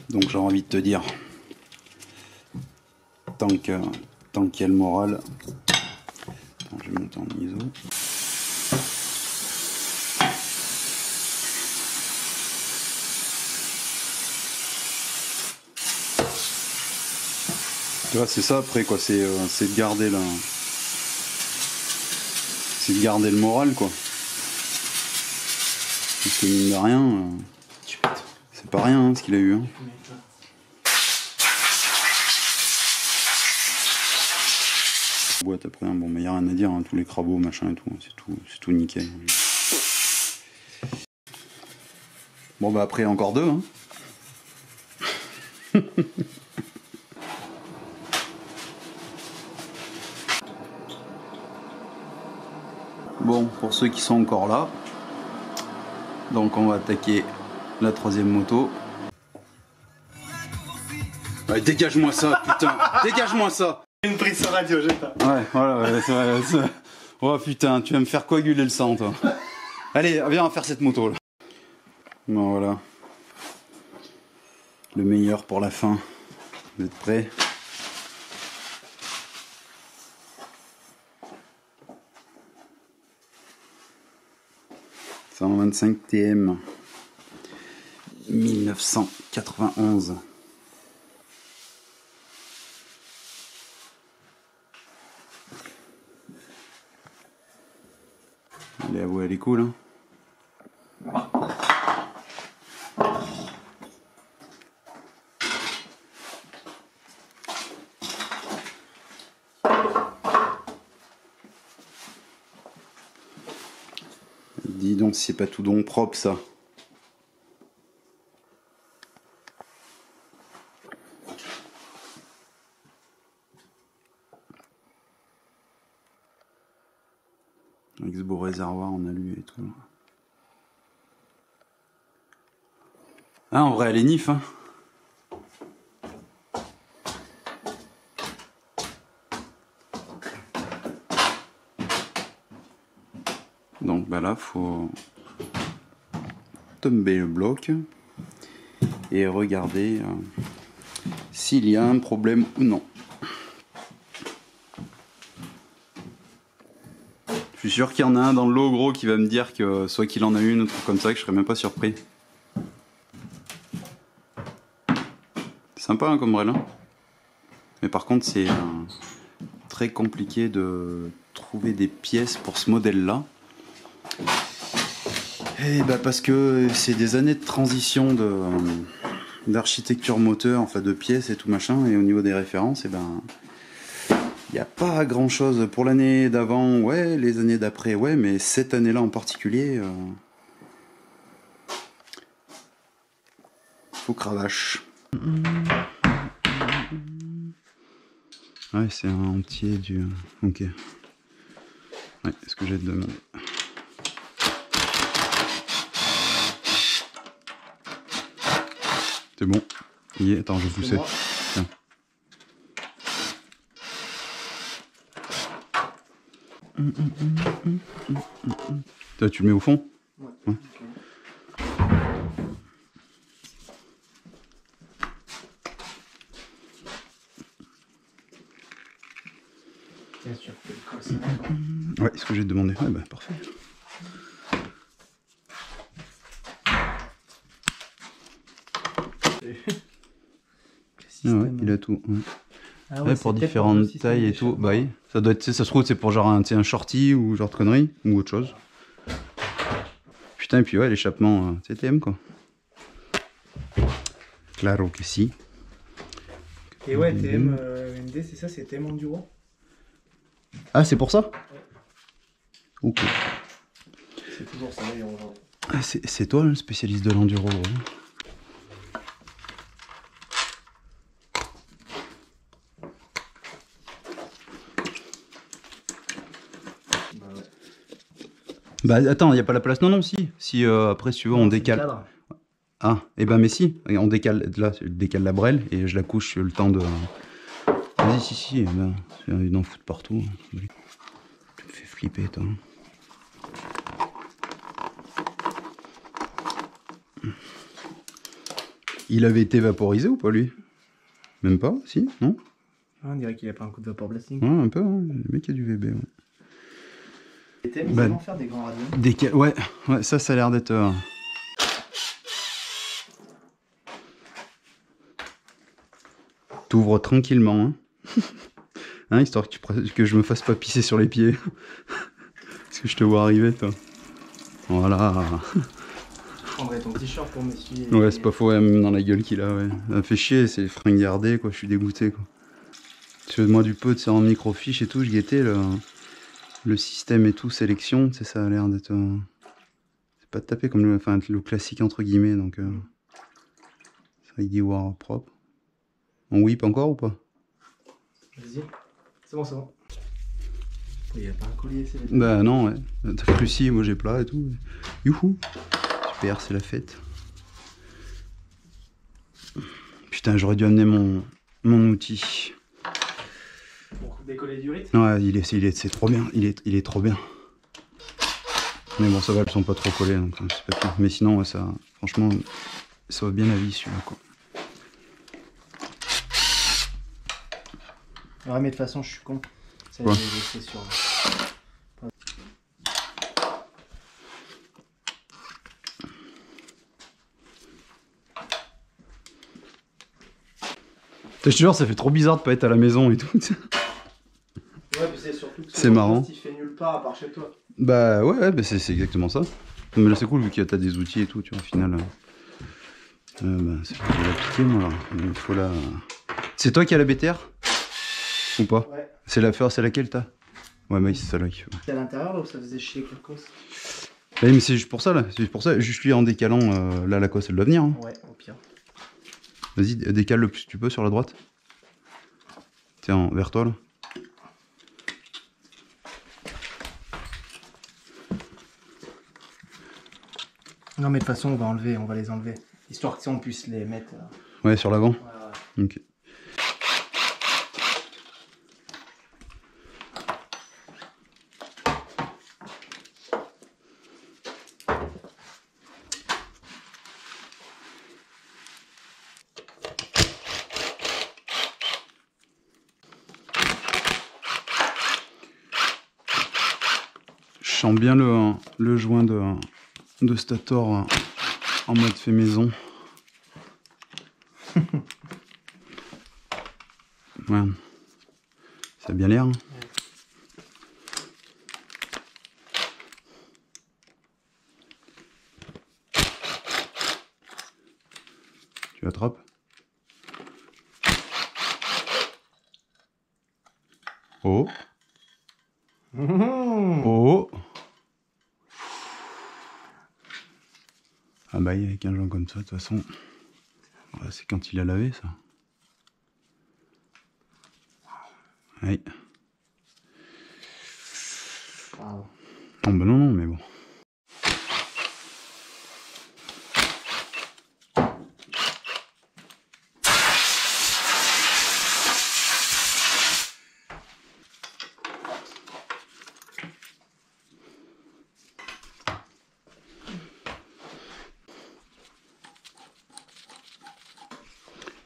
Donc j'ai envie de te dire, tant qu'il y a le moral. Attends, je vais monter en ISO. Tu vois, c'est ça après, quoi. C'est de garder la... C'est de garder le moral, quoi. Parce que mine de rien, c'est pas rien hein, ce qu'il a eu. Hein. Boîte après, hein. Bon, mais y a rien à dire, hein. Tous les crabos, machin et tout, c'est tout nickel. Bon, bah après, encore deux. Hein. Bon, pour ceux qui sont encore là, donc on va attaquer la troisième moto. Ouais, dégage-moi ça, putain, dégage-moi ça. Une prise sur radio, j'ai pas. Ouais, voilà, ouais, c'est vrai. Oh putain, tu vas me faire coaguler le sang, toi. Allez, viens, on va faire cette moto là. Bon, voilà. Le meilleur pour la fin. Vous êtes prêts? « 125 TM 1991 ». Allez, avouez, elle est cool, hein. Dis donc si c'est pas tout donc propre, ça. Avec ce beau réservoir en alu et tout. Ah, en vrai, elle est nif, hein. Donc, bah là, faut tomber le bloc et regarder s'il y a un problème ou non. Je suis sûr qu'il y en a un dans le lot gros qui va me dire que soit qu'il en a une ou un truc comme ça, que je serais même pas surpris. Sympa hein, comme brel, hein. Mais par contre c'est très compliqué de trouver des pièces pour ce modèle là. Et bah parce que c'est des années de transition d'architecture moteur, enfin de pièces et tout machin, et au niveau des références, et ben il n'y a pas grand chose pour l'année d'avant, ouais, les années d'après, ouais, mais cette année-là en particulier, faut cravache. Ouais, c'est un entier du... Ok. Ouais, ce que j'ai demandé. C'est bon. Attends, je vais pousser. Tiens. Toi, tu le mets au fond? Ouais. Ouais. Bien sûr. Ouais, ce que j'ai demandé. Ouais, bah parfait. Ah ouais, il a tout. Ouais. Ah ouais, pour différentes tailles et tout. Bah oui, ça doit être, ça se trouve c'est pour genre un shorty ou genre de conneries ou autre chose. Putain, et puis ouais, l'échappement TM quoi. Claro que si. Et ouais, TM MD, c'est ça, c'est TM Enduro. Ah, c'est pour ça? Ouais. Ok. C'est toujours ça d'ailleurs aujourd'hui. C'est toi le spécialiste de l'enduro, gros. Bah attends, il n'y a pas la place. Non, non, si. Si après, si tu veux, on décale. Ah, et ben mais si. On décale. Là, je décale la brêle et je la couche le temps de. Vas-y, si. Ben, j'ai envie d'en foutre partout. Tu me fais flipper, toi. Il avait été vaporisé ou pas, lui? Même pas, si, non? On dirait qu'il a pris un coup de vapor blasting. Ouais, un peu, hein. Le mec a du VB, ouais. Ils vont faire des grands radios. Ouais, ça a l'air d'être... T'ouvres tranquillement, hein. Hein, histoire que je me fasse pas pisser sur les pieds. Parce que je te vois arriver, toi. Voilà. Je prendrais ton t-shirt pour m'essuyer. Ouais, c'est pas faux, ouais, même dans la gueule qu'il a, ouais. Ça me fait chier, c'est les fringues gardées, quoi. Je suis dégoûté, quoi. Tu veux, moi, du peu, tu sais, en microfiche et tout, je guettais le système et tout, sélection, tu sais, ça a l'air d'être... C'est pas de taper comme le classique, entre guillemets, donc... Ça, il dit voir propre. On whip encore ou pas? Vas-y. C'est bon, c'est bon. Il n'y a pas un collier, c'est Bah non, ouais. T'as cru si, moi j'ai plat et tout. Youhou. Super, c'est la fête. Putain, j'aurais dû amener mon outil. Pour décoller du rythme. Ouais, c'est trop bien. Il est trop bien. Mais bon, ça va, elles sont pas trop collées, donc c'est pas pire. Mais sinon, ouais, ça, franchement, ça va bien la vie celui-là, quoi. Ouais, mais de toute façon, je suis con. C'est ouais. Sûr. Je te jure, ça fait trop bizarre de pas être à la maison et tout. Ouais, puis c'est surtout que c'est marrant. Il fait nulle part à part chez toi. Bah ouais, bah c'est exactement ça. Mais là, c'est cool vu que t'as des outils et tout, tu vois, au final. Bah, c'est pour l'appliquer, moi, là. Il faut la... C'est toi qui as la BTR? Ou pas? Ouais. C'est laquelle t'as? Ouais, mais c'est celle-là qui... C'est à l'intérieur là où ça faisait chier Clarkos. Ouais, mais c'est juste pour ça, là. C'est pour ça, juste lui en décalant, là, la cosse, elle doit venir. Hein. Ouais, au pire. Vas-y, décale le plus que tu peux sur la droite. Tiens, vers toi, là. Non, mais de toute façon, on va les enlever. Histoire que si on puisse les mettre... Ouais, sur l'avant. Ouais. Ok. Je sens bien le joint de Stator en mode fait maison. Ouais. Ça a bien l'air. Hein. Tu attrapes. Oh. Oh. Ah bah avec un joint comme ça, de toute façon, ouais, c'est quand il a lavé ça. Oui. Wow. Oh bah non, mais bon.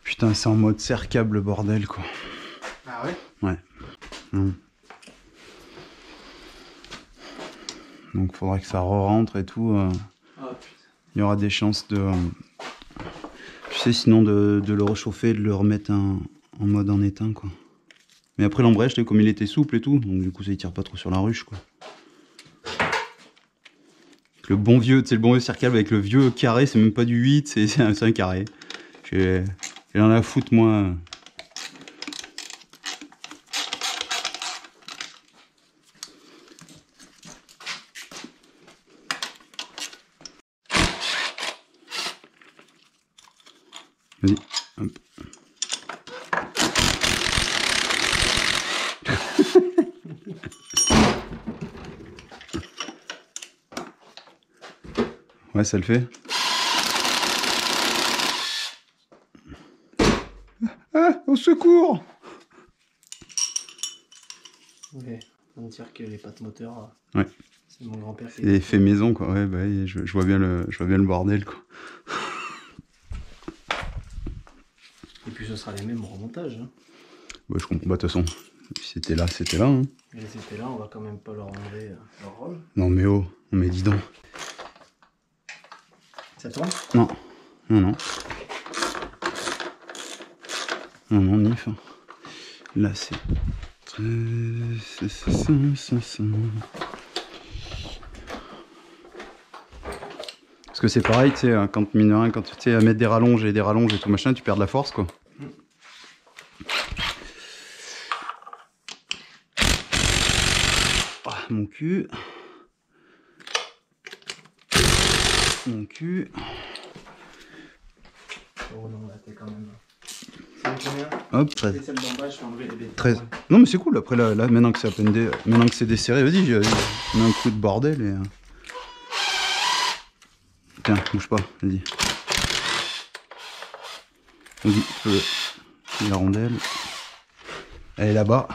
Putain, c'est en mode serre-câble bordel quoi. Ah ouais? Ouais. Donc faudrait que ça re-rentre et tout. Oh, il y aura des chances de... tu sais, sinon de le réchauffer et de le remettre en mode en éteint quoi. Mais après l'embrayage, comme il était souple et tout, donc du coup ça il tire pas trop sur la ruche quoi. Le bon vieux, tu sais, le bon vieux serre-câble avec le vieux carré, c'est même pas du 8, c'est un carré. J'ai en a à foutre moi. Ouais, ça le fait. Ah, au secours! Ouais, on va dire que les pattes moteurs, Ouais. c'est mon grand-père qui C'est fait maison, quoi. Ouais, bah, je vois bien le bordel, quoi. Et puis ce sera les mêmes au remontage. Hein. Bah, je comprends. Bah, de toute façon, si c'était là, c'était là. Hein. Et c'était là, on va quand même pas leur enlever leur rôle. Non, mais oh, mais dis donc. Ça tourne? Non, non, non. Non, non, Nif. Là, c'est... Parce que c'est pareil, tu sais, quand mine de rien, quand tu sais, à mettre des rallonges et tout machin, tu perds de la force, quoi. Ah, mon cul. Mon cul. Oh non, là t'es quand même... C'est combien? Hop, 13. C'est celle d'en bas, je vais enlever les bêtes. 13. Non, mais c'est cool, après là maintenant que c'est à peine maintenant que c'est desserré, vas-y, je mets un coup de bordel et... Tiens, bouge pas, vas-y. Vas-y, la rondelle. Elle est là-bas.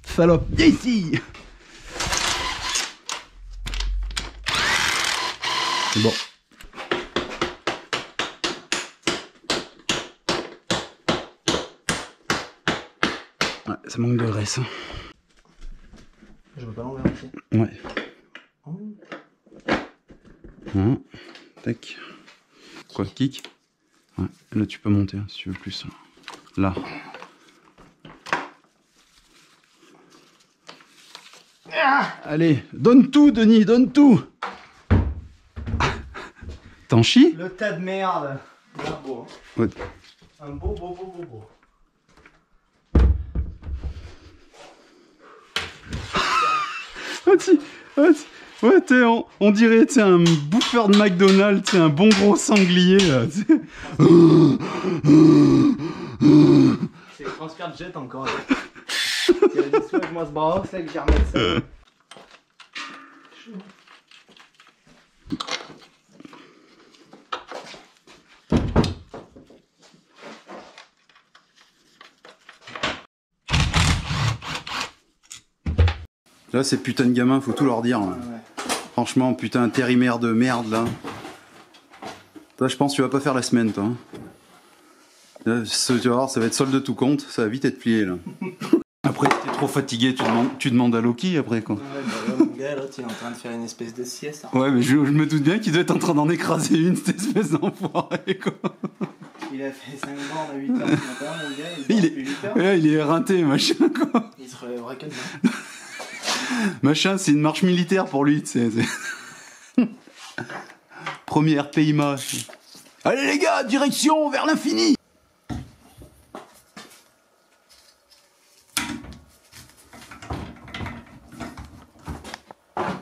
Salope, viens ici. C'est bon. Ouais, ça manque de graisse. Hein. Je veux pas l'enlever aussi. Ouais. Oh. Tac. Quoi, kick? Ouais, là tu peux monter hein, si tu veux plus. Là. Ah, allez, donne tout, Denis, donne tout. T'en chies? Le tas de merde. Là, beau. Ouais. Un beau. Ouais, on dirait un bouffeur de McDonald's, un bon gros sanglier. Là, c'est le transfert de jet encore. Il y a des soins que moi se brosse, là que j'ai remis ça. Là, ces putains de gamins, faut tout leur dire. Là. Ouais. Franchement, putain, intérimaire de merde, là. Toi, je pense que tu vas pas faire la semaine, toi. Là, tu vas voir, ça va être solde de tout compte, ça va vite être plié, là. Après, si t'es trop fatigué, tu demandes à Loki, après, quoi. Ouais, bah là, mon gars, là, tu es en train de faire une espèce de sieste. Hein. Ouais, mais je me doute bien qu'il doit être en train d'en écraser une, cette espèce d'enfoiré, quoi. Il a fait 5 bandes à 8h du matin, mon gars, il est 8h. Ouais, il est éreinté, machin, quoi. Il se relèvera que demain. Machin, c'est une marche militaire pour lui, tu sais. Premier RPIMA. Allez les gars, direction vers l'infini.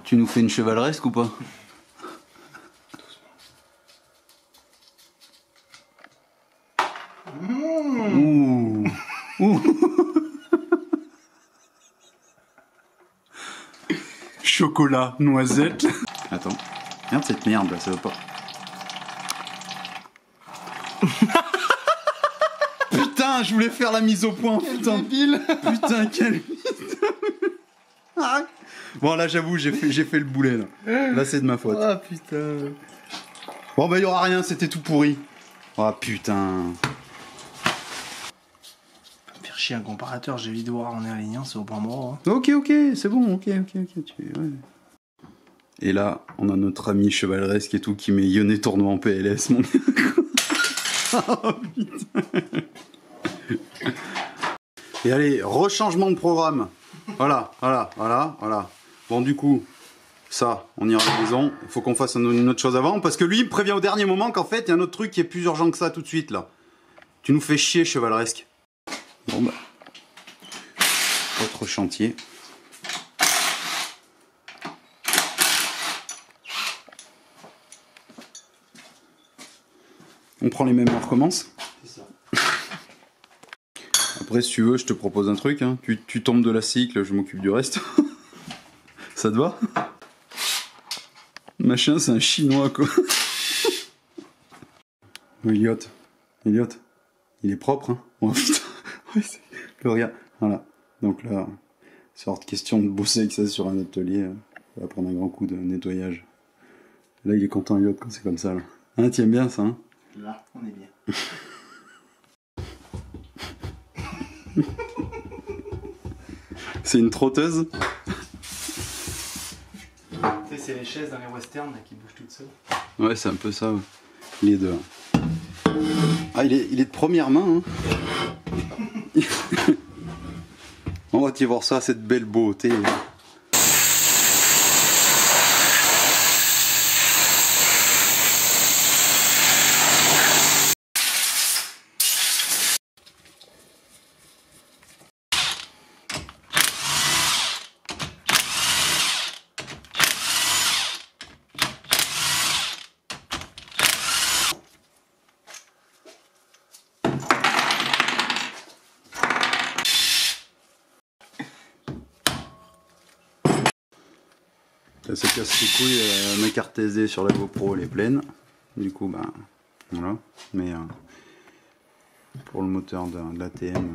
Tu nous fais une chevaleresque ou pas? Ouh. Ouh. Chocolat, noisette. Attends. Regarde cette merde là, ça va pas. Putain, je voulais faire la mise au point. Putain, pile. Putain, quel. Bon, là, j'avoue, j'ai fait le boulet là. Là, c'est de ma faute. Ah putain. Bon, bah, y aura rien, c'était tout pourri. Oh putain. Faire chier un comparateur, j'ai envie de voir en alignant, c'est au point mort. Hein. Ok, c'est bon, ok. Ouais. Et là, on a notre ami chevaleresque et tout qui met Yonnet tournoi en PLS, mon gars. Oh, putain. Et allez, rechangement de programme. Voilà. Bon, du coup, ça, on ira à la maison. Il faut qu'on fasse une autre chose avant, parce que lui, il me prévient au dernier moment qu'en fait, il y a un autre truc qui est plus urgent que ça tout de suite, là. Tu nous fais chier, chevaleresque. Bon, bah. Autre chantier. On prend les mêmes, on recommence. C'est ça. Après, si tu veux, je te propose un truc. Hein. Tu tombes de la cycle, je m'occupe du reste. Ça te va? Machin, c'est un chinois, quoi. Elliot, il est propre, hein. Oh putain, ouais, le regarde. Voilà. Donc là, c'est hors de question de bosser avec ça sur un atelier. Ça va prendre un grand coup de nettoyage. Là, il est content, Elliot, quand c'est comme ça, là. Hein, t'aimes bien ça, hein? Là, on est bien. C'est une trotteuse? Tu sais, c'est les chaises dans les westerns là, qui bougent toutes seules. Ouais, c'est un peu ça, ouais. Il est de... Ah, il est de première main, hein. On va t'y voir ça, cette belle beauté. Ça se casse les couilles, ma carte SD sur la GoPro elle est pleine. Du coup, bah voilà. Mais pour le moteur de l'ATM,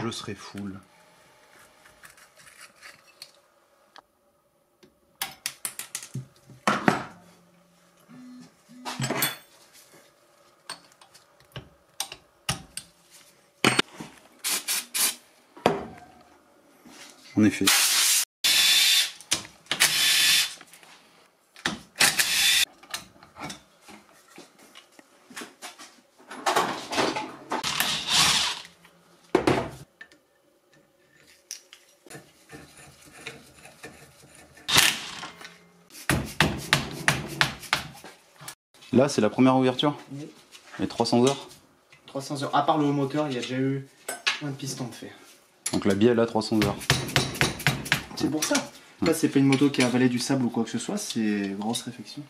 je serai full. En effet. Là, c'est la première ouverture? Oui. Et 300 heures? 300 heures. À part le moteur, il y a déjà eu un piston de fer. Donc la bielle a 300 heures. C'est pour ça. Là, c'est pas une moto qui a avalé du sable ou quoi que ce soit, c'est grosse réflexion.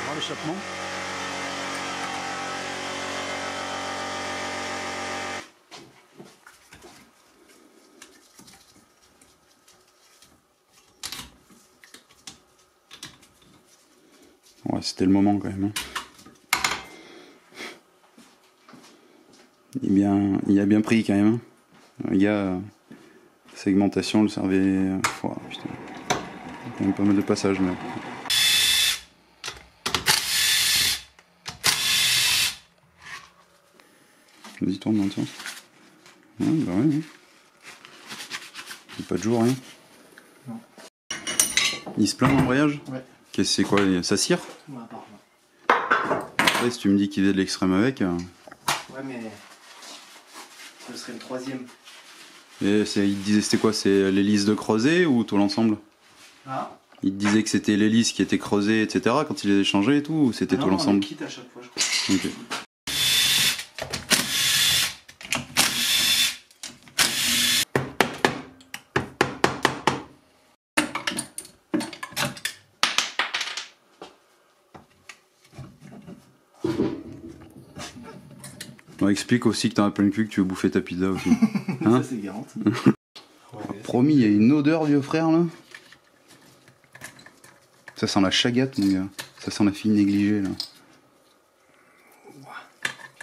Voir l'échappement. Ouais, c'était le moment quand même. Hein. Il a bien pris quand même. Hein. Le gars, segmentation, le servait. Oh, putain. Il y a quand même pas mal de passages, mais. Vas-y, tourne dans le sens. Ouais, bah ouais. Ouais. Il pas de jour, rien. Non. Il se plaint l'embrayage? Ouais. Qu'est-ce que c'est quoi? Ça cire? Ouais, apparemment. Après, si tu me dis qu'il est de l'extrême avec. Ouais, mais. Ce serait le troisième. Et il te disait c'était quoi? C'est l'hélice de creuset ou tout l'ensemble? Ah. Il te disait que c'était l'hélice qui était creusée, etc. quand il les échangeait et tout, ou c'était tout l'ensemble? On les quitte à chaque fois, je crois. Ok. On explique aussi que t'as un plein cul, que tu veux bouffer ta pizza aussi. Hein? Ça, c'est garanti. Promis, il y a une odeur, vieux frère, là. Ça sent la chagate, mon gars. Ça sent la fille négligée, là.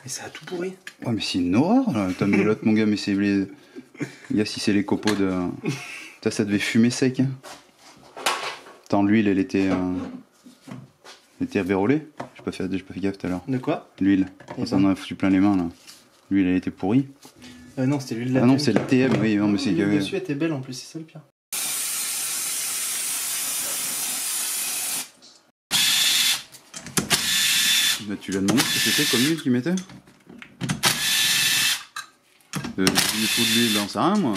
Mais ça a tout pourri. Ouais, mais c'est une horreur, là. T'as mis l'autre, mon gars, mais c'est les... Gars, si c'est les copeaux de... Ça devait fumer sec, hein. Attends, l'huile, elle était vérolée. J'ai pas fait gaffe tout à l'heure. De quoi? L'huile. Ça en a foutu plein les mains, là. L'huile, elle était pourrie. Non, c'était l'huile de la Ah non, TM. c'est le TM, oui. Non, mais c'est... L'huile dessus était belle en plus, c'est ça le pire. Bah, tu lui as demandé ce que c'était comme huile qu'il mettait? Il faut de l'huile, j'en sais rien, moi.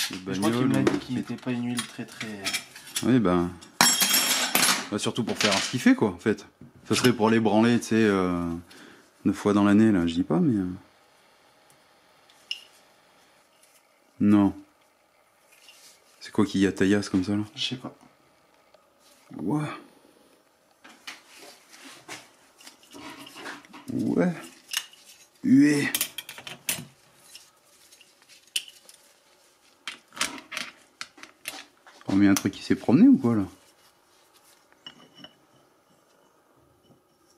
Je crois qu'il m'a dit qu'il mettait pas une huile très. Oui, bah, surtout pour faire ce qu'il fait, quoi, en fait. Ça serait pour les branler, tu sais, 9 fois dans l'année, là, je dis pas, mais... Non. C'est quoi qui y a taillasse comme ça, là? Je sais pas. Ouais. Ouais. Hué. On met un truc qui s'est promené ou quoi là?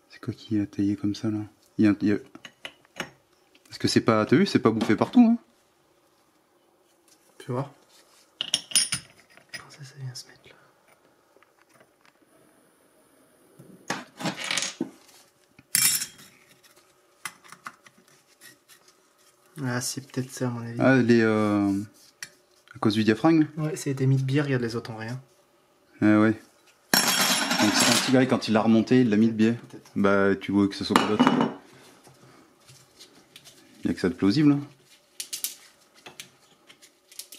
C'est quoi qui a taillé comme ça là? Parce que c'est pas... T'as vu, c'est pas bouffé partout hein? Tu vois? Ça vient se mettre là. Ah, c'est peut-être ça à mon avis. Ah, à cause du diaphragme? Ouais, ça a été mis de biais, regarde, les autres ont rien. Ah ouais. Donc c'est un petit gars, quand il l'a remonté, il l'a mis de biais. Bah, tu vois que ce soit pas d'autre. Il y a que ça de plausible. Hein.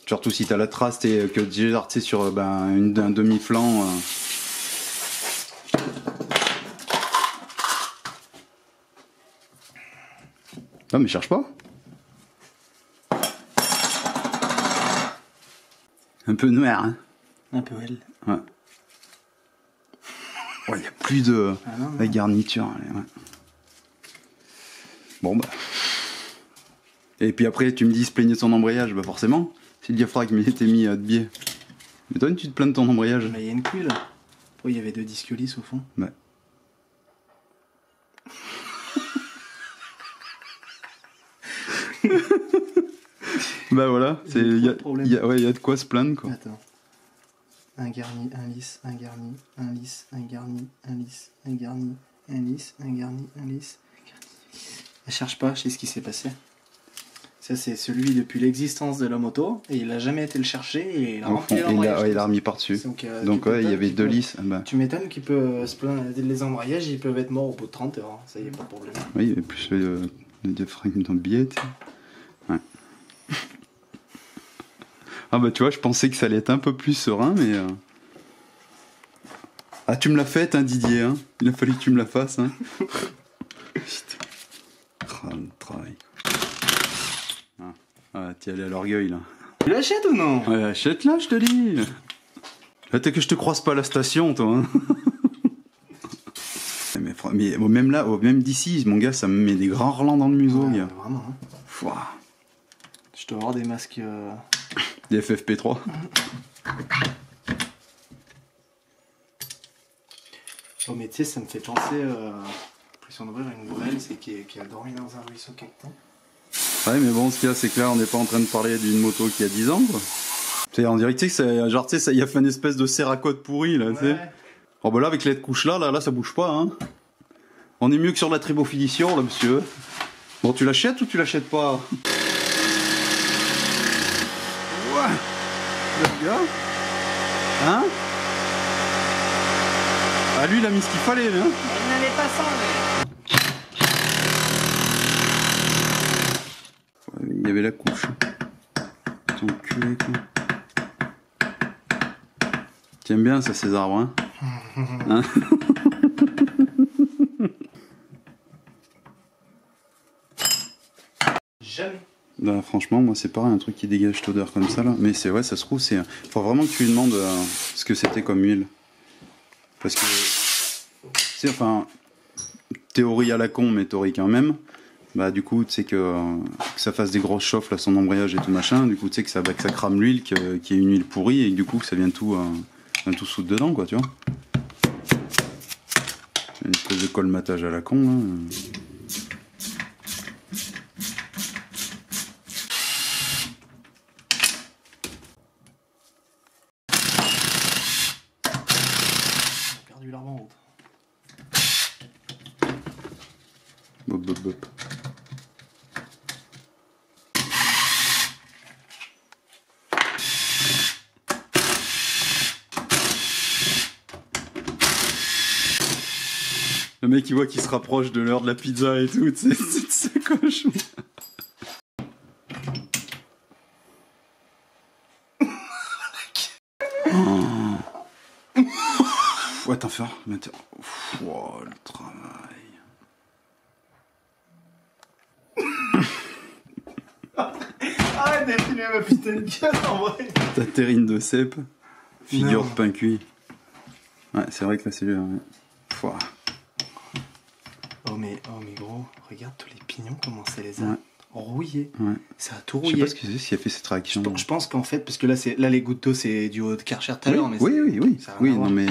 Surtout si t'as la trace et que déjà tu sais sur un demi-flanc. Non mais cherche pas. Un peu noir, hein. Un peu elle. Ouais. Il n'y a plus de la garniture. Allez, ouais. Bon bah. Et puis après tu me dis se plaigner de son embrayage, bah forcément. Si le diaphragme était mis de biais. Mais toi tu te plains de ton embrayage. Bah il y a une cuille là. Oh, il y avait 2 disques lisses au fond. Ouais. Bah voilà, il y a de quoi se plaindre quoi. Attends. Un garni, un lisse, un garni, un lisse, un garni, un lisse, un garni, un lisse, un garni, un lisse. Ne cherche pas, je sais ce qui s'est passé. Ça c'est celui depuis l'existence de la moto et il a jamais été le chercher et il a rempli l'embrayage. Il a remis par dessus. Donc ouais, il y avait 2 lisses. Bah. Tu m'étonnes qu'il peut se plaindre, les embrayages ils peuvent être morts au bout de 30 heures, ça y est, pas de problème. Oui, il y avait plus le diaphragme dans le billet. Ouais. Ah bah tu vois, je pensais que ça allait être un peu plus serein, mais... Ah tu me l'as faite hein Didier, hein. Il a fallu que tu me la fasses. Hein. Putain. Oh, le travail. Ah, t'y allais à l'orgueil là. Tu l'achètes ou non? Ouais, achète-la, je te dis. T'es que je te croise pas à la station, toi. Hein. mais même là, même d'ici, mon gars, ça me met des grands relents dans le museau, ouais, gars. Vraiment. Hein. Fouah. Je dois avoir des masques... Des FFP3. Oh mais tu sais, ça me fait penser... L'impression d'ouvrir une nouvelle, c'est qu'il a dormi dans un ruisseau quelque temps. Ouais, mais bon, ce qu'il y a, c'est que là, on n'est pas en train de parler d'une moto qui a 10 ans, quoi. On dirait que c'est genre, tu sais, il a fait une espèce de céracode pourri, là, tu sais. Oh, bah là, avec les couches là, ça bouge pas, hein. On est mieux que sur la tribofilition, là, monsieur. Bon, tu l'achètes ou tu l'achètes pas? Ouais. Le gars. Hein? Ah, lui, il a mis ce qu'il fallait, là. Il n'avait pas ça, mais... Il y avait la couche. Ton culé, quoi. T'aimes bien ça, ces arbres, hein? Hein? Jamais. Bah, franchement, moi, c'est pareil, un truc qui dégage cette odeur comme ça, là. Mais c'est, ouais, ça se trouve, c'est... Faut vraiment que tu lui demandes ce que c'était comme huile. Parce que... C'est, enfin... Théorie à la con, mais théorie quand même. Bah du coup tu sais que ça fasse des grosses chauffes là son embrayage et tout machin, du coup tu sais que ça crame l'huile, qu'il y ait une huile pourrie et que, du coup que ça vient tout soudre dedans quoi tu vois. Une espèce de colmatage à la con là. J'ai perdu l'arbre en route. Bop bop bop. Le mec il voit qu'il se rapproche de l'heure de la pizza et tout, c'est cochon. Oh. Ouais, t'en fais. Oh, le travail. Arrête de filmer ma putain de gueule en vrai. Ta terrine de cèpe, figure de pain cuit. Ouais, c'est vrai que là c'est dur. Ouais. Pouah. Oh mais gros, regarde tous les pignons, comment ça les a Ouais. rouillés. Ouais. Ça a tout Je sais rouillé. pas ce qui a fait cette réaction. Je pense qu'en fait, parce que là les gouttes d'eau, c'est du haut de Karcher tout à l'heure. mais Oui, ça a rien oui, à voir. non mais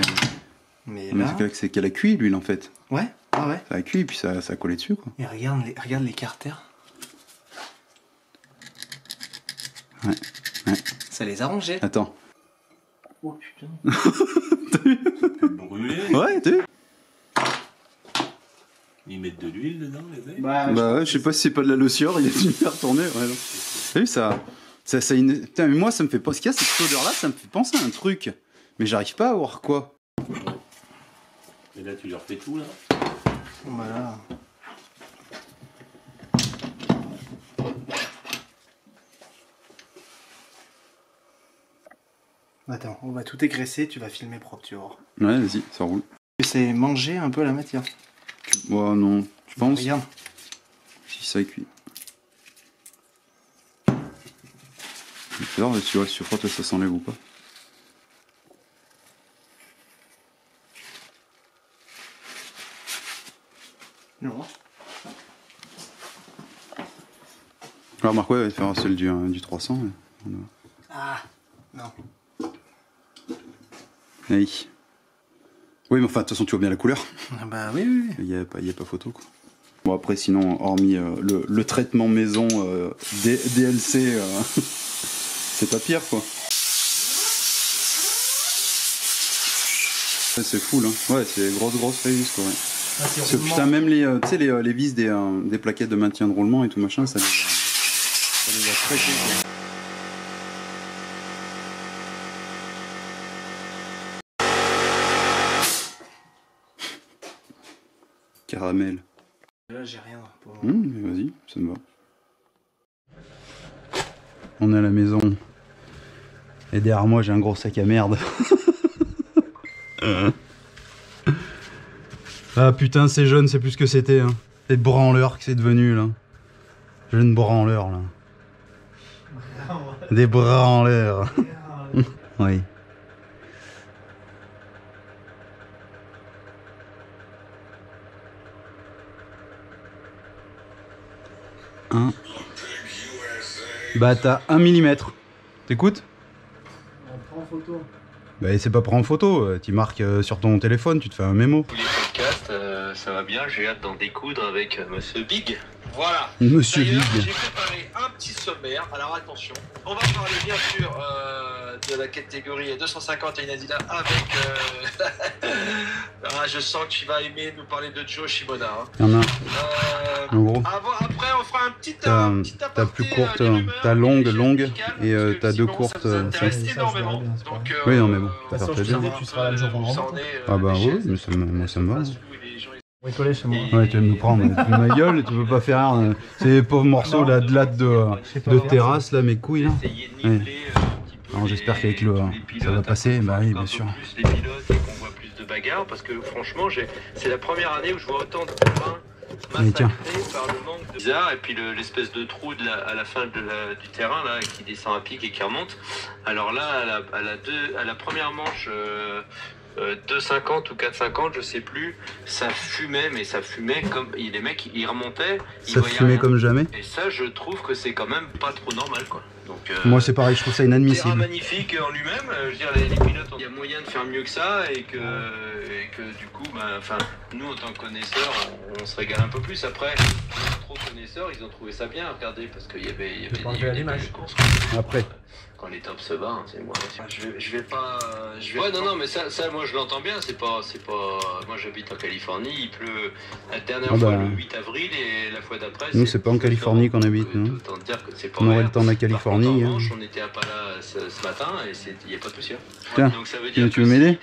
Mais mais là, c'est qu'elle a cuit l'huile en fait. ouais, ah ouais. Ça a cuit et puis ça a collé dessus quoi. Et regarde les carters. Ouais. Ça les a rangés. Attends. Oh putain. Brûler. Ouais, t'as vu? Ils mettent de l'huile dedans, les mecs. Bah ouais, je sais pas si c'est pas de la lotion, il a dû me faire tourner. Ouais, non. T'as vu ça Putain, mais moi ça me fait pas. Ce qu'il y a, cette odeur là, ça me fait penser à un truc. Mais j'arrive pas à voir quoi. Et là, tu leur fais tout, là. Voilà. Attends, on va tout égraisser, tu vas filmer propre, tu vois. Ouais, vas-y, ça roule. C'est manger un peu la matière. Ouais, non, tu penses? Regarde. Si ça est cuit. Alors, tu vois, si tu frottes, ça s'enlève ou pas? Non. Alors, Marc, ouais, faire celle du 300. Ouais. Ah, non. Oui. Oui, mais enfin, de toute façon, tu vois bien la couleur. Ah bah oui, oui, oui. Il n'y a pas photo, quoi. Bon, après, sinon, hormis le traitement maison DLC, c'est pas pire, quoi. Ouais, c'est full, hein. Ouais, c'est grosse réus, quoi. Ouais. Ah, c'est Parce que putain, même tu sais, les vis des plaquettes de maintien de roulement et tout machin, ça les a traqués, quoi. Caramel. Là, j'ai rien pour... Vas-y, ça me va. On est à la maison. Et derrière moi, j'ai un gros sac à merde. Ah putain, ces jeunes, c'est plus ce que c'était. Hein. C'est branleurs que c'est devenu, là. Jeune branleur, là. Des branleurs. Oui. Bah t'as 1 mm. T'écoutes? On prend en photo. Bah c'est pas prendre en photo, tu marques sur ton téléphone, tu te fais un mémo. Tous les podcasts, ça va bien, j'ai hâte d'en découdre avec Monsieur Big. Voilà. Monsieur D'ailleurs, Big. j'ai préparé un petit sommaire, alors attention, on va parler bien sûr de la catégorie 250 et Inazila avec... ah, je sens que tu vas aimer nous parler de Joe Shimoda. Hein. Y'en a en gros. Après, on fera un petit T'as plus courte, t'as longue et t'as deux courtes. Ça nous intéresse ça, énormément. je verrai bien, c'est Donc, Oui, non mais bon, toute façon, ça fait je bien. sais, tu seras là le jour où on rentre. Ah bah oui, mais moi ça me va. Bricoler chez moi. Ouais, tu vas me prendre ma gueule, tu peux pas faire ces pauvres morceaux là de terrasse là, mes couilles là. Ouais. Alors j'espère qu'avec ça va passer, bah oui bien sûr. Plus les pilotes et qu'on voit plus de bagarres parce que franchement c'est la première année où je vois autant de terrain massacrés par le manque de bizarre et puis l'espèce de trou à la fin du terrain là qui descend à pic et qui remonte. Alors là à la première manche 2,50 ou 4,50 je sais plus, ça fumait comme les mecs ils remontaient, Ça fumait comme jamais. et ça je trouve que c'est quand même pas trop normal quoi. Donc, Moi c'est pareil, je trouve ça terrain inadmissible. magnifique en lui-même, je veux dire les pilotes, il y a moyen de faire mieux que ça et que du coup, enfin, nous en tant que connaisseurs, on se régale un peu plus. Après, trop connaisseurs, ils ont trouvé ça bien à regarder parce qu'il y avait des belles courses. Après. Quand les tops se battent, c'est moi. Je vais pas. Ouais, non, mais ça, moi je l'entends bien. C'est pas. Moi j'habite en Californie, il pleut la dernière fois le 8 avril et la fois d'après. Nous c'est pas en Californie qu'on habite, non. Autant te dire que c'est pas On aurait vrai. le temps de la Californie. Par contre, en hein. revanche, on était à Pala ce matin et il n'y a pas de poussière. Tiens, Donc ça veut dire tu veux m'aider?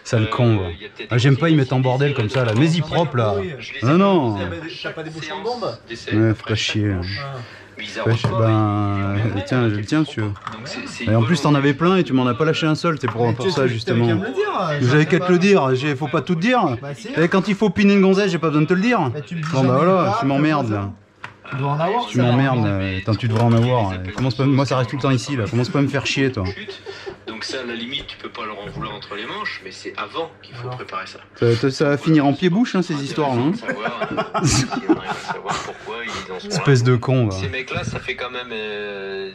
Sale con, va. il y a peut-être Ah, j'aime pas, ils mettent en bordel comme ça là, mais y propre là. Non, non. T'as pas des bouchons de bombe? Ouais, faut pas chier. Tiens, je le tiens, si tu veux. Et en plus, t'en avais plein et tu m'en as pas lâché un seul, c'est pour ça justement. J'avais qu'à te le dire, faut pas tout te dire. Et quand il faut piner une gonzesse, j'ai pas besoin de te le dire. Bon bah voilà, tu m'emmerdes là. Tu dois en avoir. Tu m'emmerdes, attends, tu devrais en avoir. Commence pas, moi ça reste tout le temps ici là, commence pas à me faire chier toi. Donc Donc ça, à la limite, tu peux pas leur en vouloir entre les manches, mais c'est avant qu'il faut préparer ça. Ça va finir en pied-bouche, hein, ces histoires là. Hein. Si on arrive à savoir pourquoi ils en sont Espèce de con, va. Ces mecs-là, ça fait quand même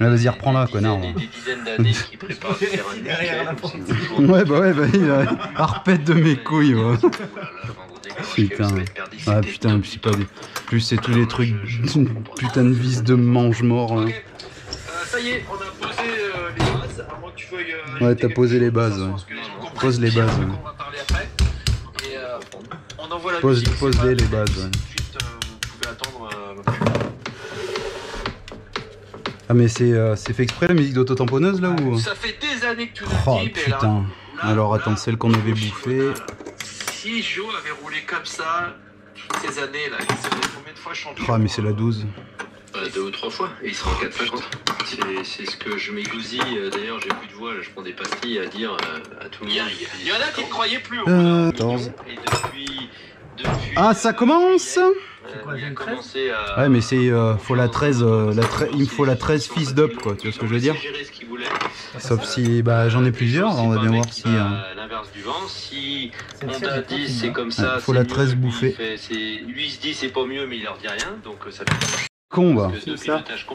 vas-y, reprends-la, connard. des dizaines d'années qu'ils préparent le terrain de nickel. Ouais, bah ouais, il arpète de mes couilles, ouais. Putain. Ah putain, c'est pas des... Plus c'est tous les trucs, putain de vis de mange-mort là. Ça y est, on a posé les bases, à moins que tu veuilles... Ouais, t'as posé les bases, ouais. Pose les bases, ouais. On va parler après. Et on envoie la Pose musique. les bases, ouais. Ensuite, vous pouvez attendre... Ah mais c'est fait exprès la musique d'auto-tamponneuse là ou... Ça fait des années que tu nous Oh dis, mais là, putain. Alors attends, celle qu'on avait bouffée... Si Joe avait roulé comme ça, toutes ces années là, il serait combien de fois champion? Ah mais c'est la 12. 2 ou 3 fois, et il sera en 4,50. C'est ce que je m'égousille. D'ailleurs, j'ai plus de voix, là, je prends des pastilles à dire à tout le monde. Il y en a qui ne croyaient plus au 14. Et depuis Ah, ça commence. il a commencé à... Ouais mais c'est... faut la 13, il me faut la 13 fils d'up quoi, tu vois ce que je veux dire? Sauf si... Bah j'en ai plusieurs, on va bien voir si... L'inverse du vent, si Honda 10 c'est comme ça... Il faut la 13 bouffée. Lui il se dit c'est pas mieux mais il leur dit rien, donc ça fait... Con bah,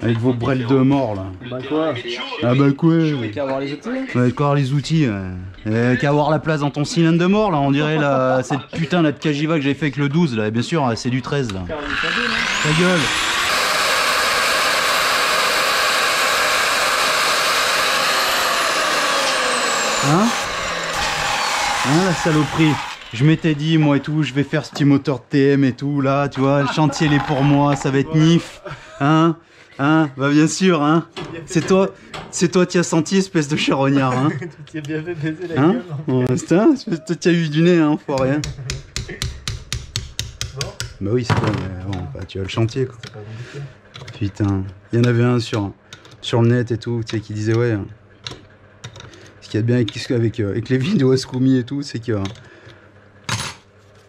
avec vos brels de mort là. Bah quoi? Ah bah quoi? Qu'à avoir les outils? Ouais, qu'à avoir les outils, qu'à avoir la place dans ton cylindre de mort là, on dirait là, cette putain là de Kajiva que j'ai fait avec le 12 là, et bien sûr c'est du 13 là. Ta gueule! Hein? Hein la saloperie? Je m'étais dit moi et tout, je vais faire ce petit moteur de TM et tout là, tu vois, le chantier il est pour moi, ça va être nif, hein, bah bien sûr, hein, c'est toi qui as senti espèce de charognard, hein. Tu t'es bien fait baiser la Hein, gueule. c'est un espèce de... Tu as eu du nez, hein, foiré. Hein. Bon. Bah oui c'est bon, mais bon, bah, tu as le chantier quoi. C'est pas compliqué. Putain, il y en avait un sur le net et tout, tu sais, qui disait ouais. Ce qu'il y a de bien avec les vidéos Ascoumi et tout, c'est que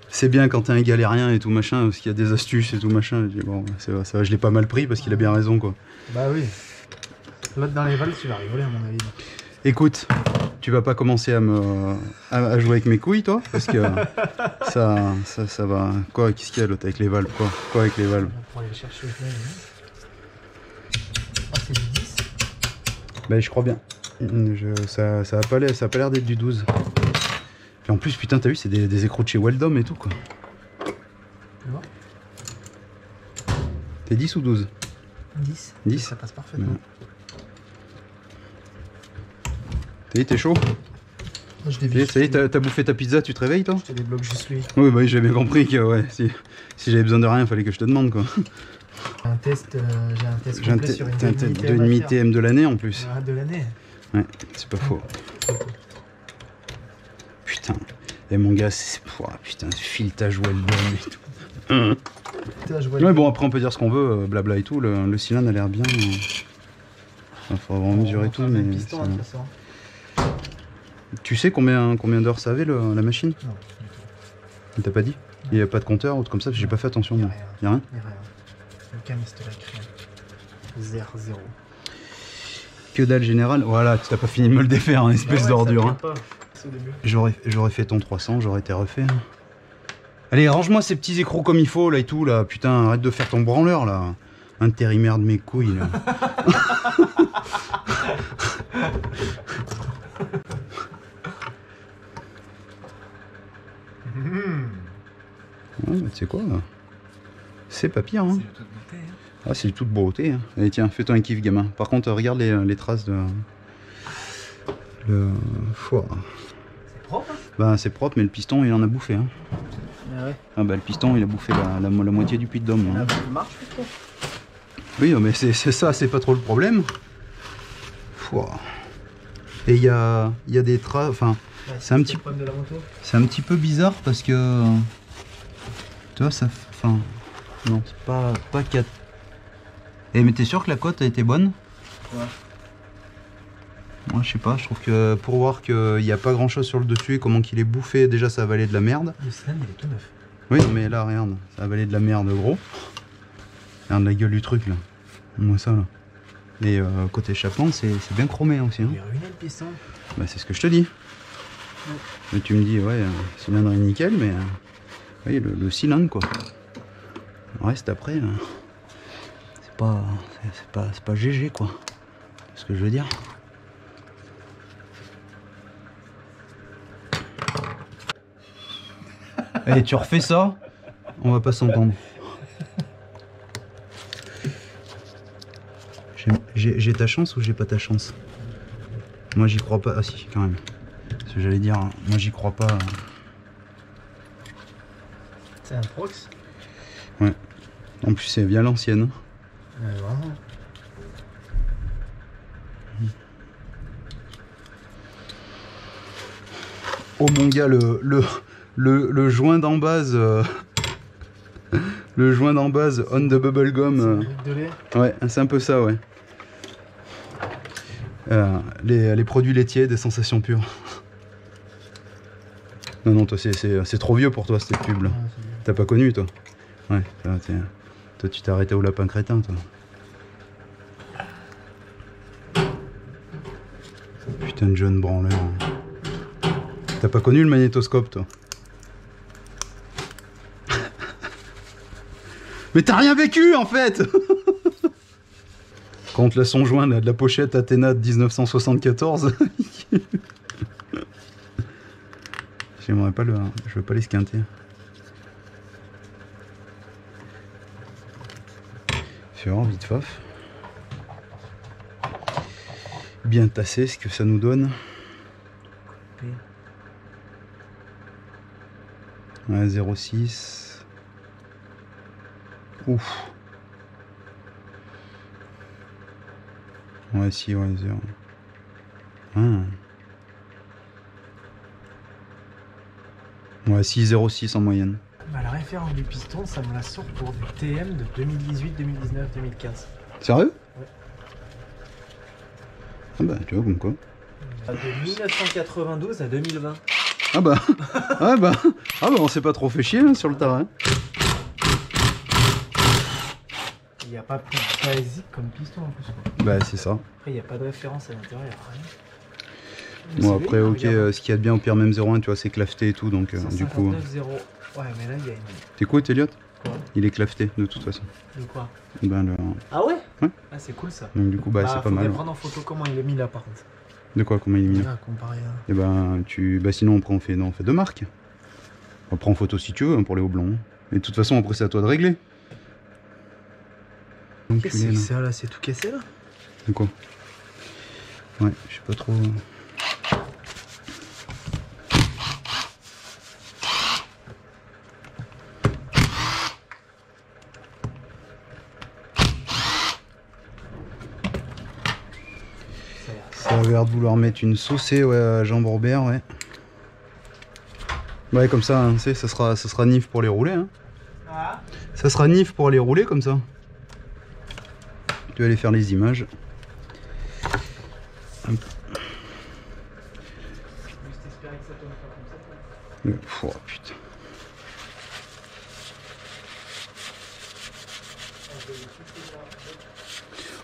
c'est bien quand t'es un galérien et tout machin, parce qu'il y a des astuces et tout machin. Je dis, bon, ça va, je l'ai pas mal pris parce qu'il a bien raison quoi. Bah oui. L'autre dans les valves, tu vas rigoler à mon avis. Écoute, tu vas pas commencer à jouer avec mes couilles toi, parce que ça va. Quoi, qu'est-ce qu'il y a l'autre avec les valves quoi avec les valves? Pour aller chercher le même. Ah, c'est du 10? Bah je crois bien. Ça a pas l'air d'être du 12. Et en plus, putain, t'as vu, c'est des écrous de chez Weldom et tout, quoi. Non. T'es 10 ou 12? 10. 10. Ça passe parfaitement. T'es chaud? Je débute. Ça y est, t'as bouffé ta pizza, tu te réveilles, toi? Je te débloque juste lui. Oui, bah oui, j'ai bien compris que, ouais, si j'avais besoin de rien, fallait que je te demande, quoi. J'ai un test complet sur une demi TM de l'année, en plus. Ah, de l'année. Ouais, c'est pas faux. Putain. Et mon gars, c'est... Oh, putain, filetage Weldom et tout. Ouais, bon, après, on peut dire ce qu'on veut, blabla et tout. Le cylindre a l'air bien. Il faudra vraiment mesurer tout, mais... Piston, de toute façon. Tu sais combien d'heures ça avait, la machine? Non. Il t'a pas dit? Il n'y a pas de compteur ou autre comme ça? J'ai pas fait attention, moi. Y'a rien? Y'a rien. Le caniste l'a créé. 0. Que dalle générale. Voilà, tu t'as pas fini de me le défaire, hein, espèce d'ordure. Hein. J'aurais fait ton 300, j'aurais été refait. Hein. Allez, range-moi ces petits écrous comme il faut, là et tout, là. Putain, arrête de faire ton branleur, là. Intérimaire de mes couilles, là. Ouais, bah, tu sais quoi, là. C'est pas pire, hein. Ah, c'est du tout de beauté. Hein. Allez, tiens, fais-toi un kiff, gamin. Par contre, regarde les traces de... Le foie. C'est propre, hein? Bah, c'est propre, mais le piston, il en a bouffé. Hein. Ah ouais. Ah bah, le piston, il a bouffé la moitié du puits de Dôme. Hein. Il marche, je trouve. Oui, mais c'est ça, c'est pas trop le problème. Foie. Et il y a des traces... Enfin, Ouais, c'est un petit... problème de la moto. C'est un petit peu bizarre parce que... Tu vois, ça... Enfin... Non, c'est pas 4... Eh, mais t'es sûr que la cote a été bonne? Ouais. Moi, je sais pas, je trouve que pour voir qu'il n'y a pas grand chose sur le dessus et comment qu'il est bouffé, déjà ça a avalé de la merde. Le cylindre, il est tout neuf. Oui, mais là, regarde, ça a avalé de la merde, gros. Regarde la gueule du truc, là. Moi, ça, là. Et côté échappement, c'est bien chromé aussi. Hein. Il est ruiné le piston. Bah, c'est ce que je te dis. Ouais. Et tu me dis, ouais, cylindre est nickel, mais oui, le cylindre, quoi. Le reste après, c'est pas GG, quoi. C'est ce que je veux dire. Allez, tu refais ça, on va pas s'entendre. J'ai ta chance ou j'ai pas ta chance? Moi j'y crois pas. Ah si, quand même. Ce que j'allais dire, hein. Moi j'y crois pas. C'est un prox? Ouais. En plus c'est bien l'ancienne. Vraiment. Oh mon gars, le joint d'en base. Le joint d'en base on the bubblegum. Ouais, c'est un peu ça, ouais. Les produits laitiers, des sensations pures. Non, toi, c'est trop vieux pour toi, cette pub là. T'as pas connu, toi? Ouais, toi, tu t'es arrêté au lapin crétin, toi. Putain de jeune branleur. T'as pas connu le magnétoscope, toi? Mais t'as rien vécu, en fait. Quand on te laisse son joint là, de la pochette Athéna de 1974. J'aimerais pas le... Je veux pas l'esquinter. Fureur, vite faf. Bien tassé, ce que ça nous donne. Ouais, 0,6. Ouf. Ouais, si, ouais, 0. Ah. Ouais, 6, 0,6 en moyenne. Bah, la référence du piston, ça me la sort pour du TM de 2018, 2019, 2015. Sérieux? Ouais. Ah bah, tu vois, comme quoi. De 1992 à 2020. Ah bah, ah bah, on s'est pas trop fait chier hein, sur le terrain. Il n'y a pas plus basique comme piston en plus. Quoi. Bah c'est ça. Après, il n'y a pas de référence à l'intérieur, rien. Bon après, ok, ce qu'il y a de bien au pire même 0,1, tu vois, c'est claveté et tout, donc du coup... 0. Ouais, mais là, il y a une... T'écoutes, Elliot? Quoi? Il est claveté, de toute façon. De quoi? Ben, Ah ouais? Ouais. Ah, c'est cool ça. Donc du coup, bah c'est pas mal. Faut prendre en photo comment il est mis là, par contre. De quoi, comment il est mis là? Comparé à... Et ben, sinon, après, on fait deux marques. On prend en photo si tu veux, hein, pour les houblons. Et de toute façon, après, c'est à toi de régler. Qu'est-ce que c'est ça là? C'est tout cassé là? De quoi? Ouais, je sais pas trop... Ça a l'air de vouloir mettre une saucée, ouais, à Jean Borbert, ouais. Ouais, comme ça, hein, ça sera nif pour les rouler. Hein. Ah. Ça sera nif pour aller rouler comme ça. Tu vas aller faire les images. Hop. Oh putain.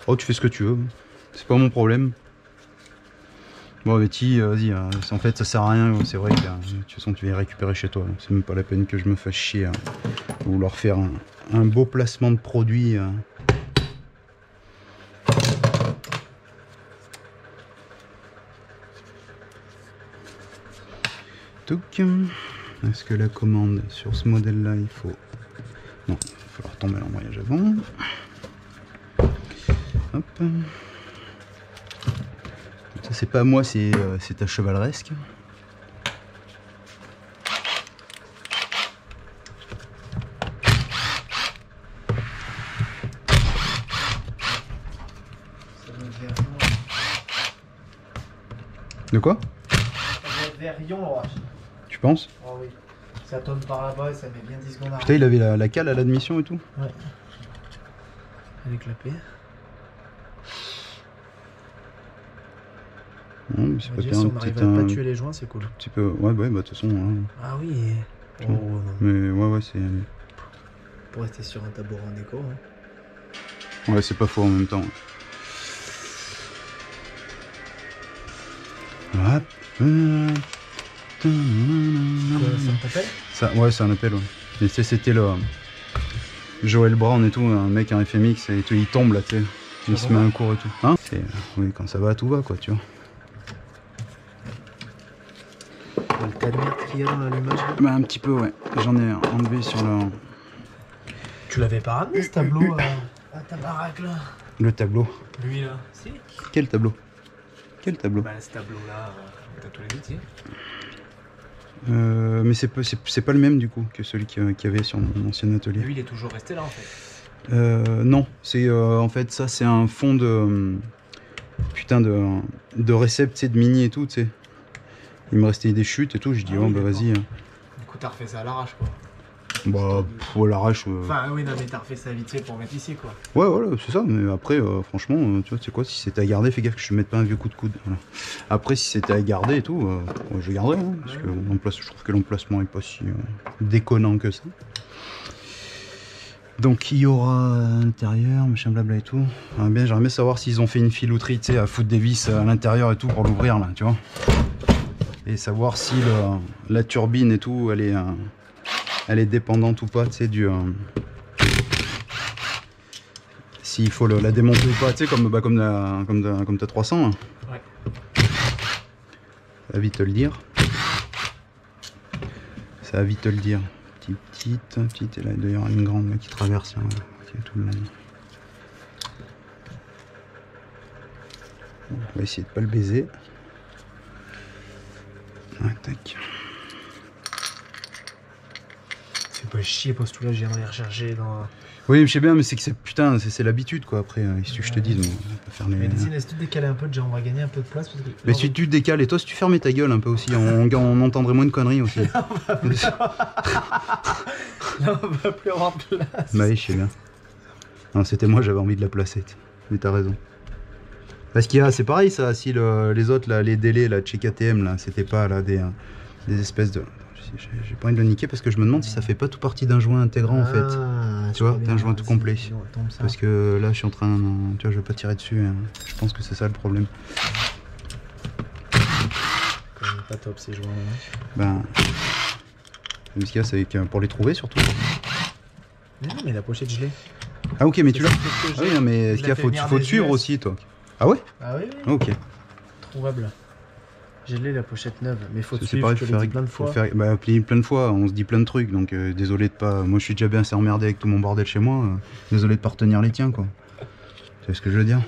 Oh, tu fais ce que tu veux. C'est pas mon problème. Bon, Betty, vas-y. En fait, ça sert à rien. C'est vrai que de toute façon, tu vas y récupérer chez toi. C'est même pas la peine que je me fasse chier à vouloir faire un beau placement de produit. Est-ce que la commande sur ce modèle là il faut... Non, il va falloir tomber l'embrayage avant. Hop. Ça c'est pas à moi, c'est ta chevaleresque. De quoi? Tu penses? Oh oui. Ça tourne par là-bas et ça met bien 10 secondes à... Putain, il avait la cale à l'admission et tout? Ouais. Elle est clapée. Non, mais c'est pas bien. Si on arrive à pas tuer les joints, c'est cool. Un petit peu... Ouais, bah de toute façon... Hein. Ah oui. Oh non. Mais ouais, c'est... Pour rester sur un tabouret en écho. Hein. Ouais, c'est pas faux en même temps. Hop. Ça t'appelle? Ça, ouais, c'est un appel, ouais. Et tu sais, c'était le Joel Brown et tout, un mec, un FMX, et tout, il tombe là, tu sais. Il se met un cours et tout. Hein? Oui, quand ça va, tout va, quoi, tu vois. Le tas de merde qu'il y a dans l'allumage. Bah, un petit peu, ouais. J'en ai enlevé sur le... Tu l'avais pas ramené ce tableau à ta baraque là? Le tableau. Lui là? Si. Quel tableau? Quel tableau? Bah, ce tableau là, t'as tous les métiers. Mais c'est pas le même du coup que celui qu'il y avait sur mon ancien atelier. Lui il est toujours resté là en fait. Non, c'est en fait ça c'est un fond de putain de récept, tu sais, de mini et tout, tu sais. Il me restait des chutes et tout, j'ai dit oh bah vas-y. Du coup t'as refait ça à l'arrache quoi. Bah à l'arrache. Enfin oui non mais t'as refait ça vite fait pour mettre ici quoi. Ouais voilà c'est ça, mais après franchement tu vois c'est quoi, si c'était à garder fais gaffe que je mette pas un vieux coup de coude. Voilà. Après si c'était à garder et tout, ouais, je garderais hein, parce que je trouve que l'emplacement est pas si déconnant que ça. Donc il y aura à l'intérieur, machin blabla et tout. J'aimerais bien savoir s'ils ont fait une filouterie, tu sais, à foutre des vis à l'intérieur et tout pour l'ouvrir là, tu vois. Et savoir si la turbine et tout, elle est dépendante ou pas, tu sais, s'il faut la démonter ou pas, tu sais, comme ta 300. Hein. Ouais. Ça va vite te le dire. Ça va vite te le dire. Petite, et là il doit y avoir une grande là, qui traverse hein, qui est tout le long. On va essayer de pas le baiser. Ah, tac. Fais pas chier, pose tout là, je viendrai recharger dans... Oui, je sais bien, mais c'est que c'est l'habitude quoi. Après, si je te dis, on va faire les... Mais laisse tout décaler un peu, déjà on va gagner un peu de place. Parce que mais si tu décales, et toi si tu fermais ta gueule un peu aussi, on entendrait moins de conneries aussi. Là on va plus avoir de place. Bah oui, je sais bien. Non, c'était moi, j'avais envie de la placer. Mais t'as raison. Parce qu'il y a, c'est pareil ça, si les autres, là, les délais là, de chez KTM, là, c'était pas là, des espèces de... J'ai pas envie de le niquer parce que je me demande si ça fait pas tout partie d'un joint intégrant en fait. Tu vois, t'as un joint tout complet. Parce que là je suis en train... Tu vois, je vais pas tirer dessus. Hein. Je pense que c'est ça le problème. Quand même pas top ces joints là. Ben... Ce qu'il y a, c'est que pour les trouver surtout. Mais non, mais la pochette je l'ai. Ah ok, mais tu l'as. Ah oui, non, mais ce qu'il y a, faut te suivre aussi toi. Ah ouais? Ah oui, oui. Ok. Trouvable. J'ai la pochette neuve, mais faut te C'est suivre, pareil, je te l'ai dit plein de fois. Bah, plier plein de fois, on se dit plein de trucs, donc désolé de pas... Moi je suis déjà bien assez emmerdé avec tout mon bordel chez moi, désolé de pas retenir les tiens quoi. Tu sais ce que je veux dire?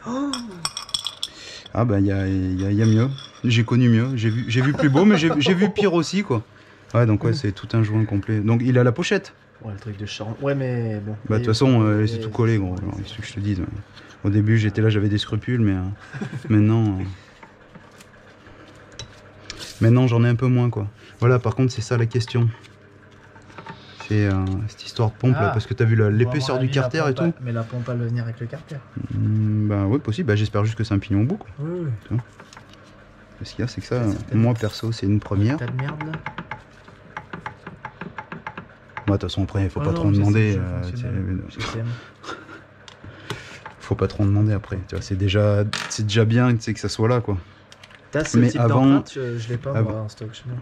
Oh. Ah bah y a mieux, j'ai connu mieux, j'ai vu plus beau, mais j'ai vu pire aussi quoi. Ouais donc ouais c'est tout un joint complet, donc il a la pochette. Ouais le truc de charme, ouais mais bon. Bah de toute façon c'est tout collé gros, qu'est-ce que je te dis. Au début j'étais là, j'avais des scrupules, mais maintenant... Maintenant j'en ai un peu moins quoi. Voilà, par contre c'est ça la question. C'est cette histoire de pompe là, parce que t'as vu l'épaisseur du carter et tout. Mais la pompe elle va venir avec le carter. Bah ouais possible, bah, j'espère juste que c'est un pignon au bout quoi. Oui. Ce qu'il y a c'est que ça, moi perso c'est une première. T'as de merde là. Moi de toute façon après il faut pas trop demander. Faut pas trop demander après, tu vois, c'est déjà bien tu sais, que ça soit là quoi. Mais avant, je l'ai pas moi, en stock chez moi.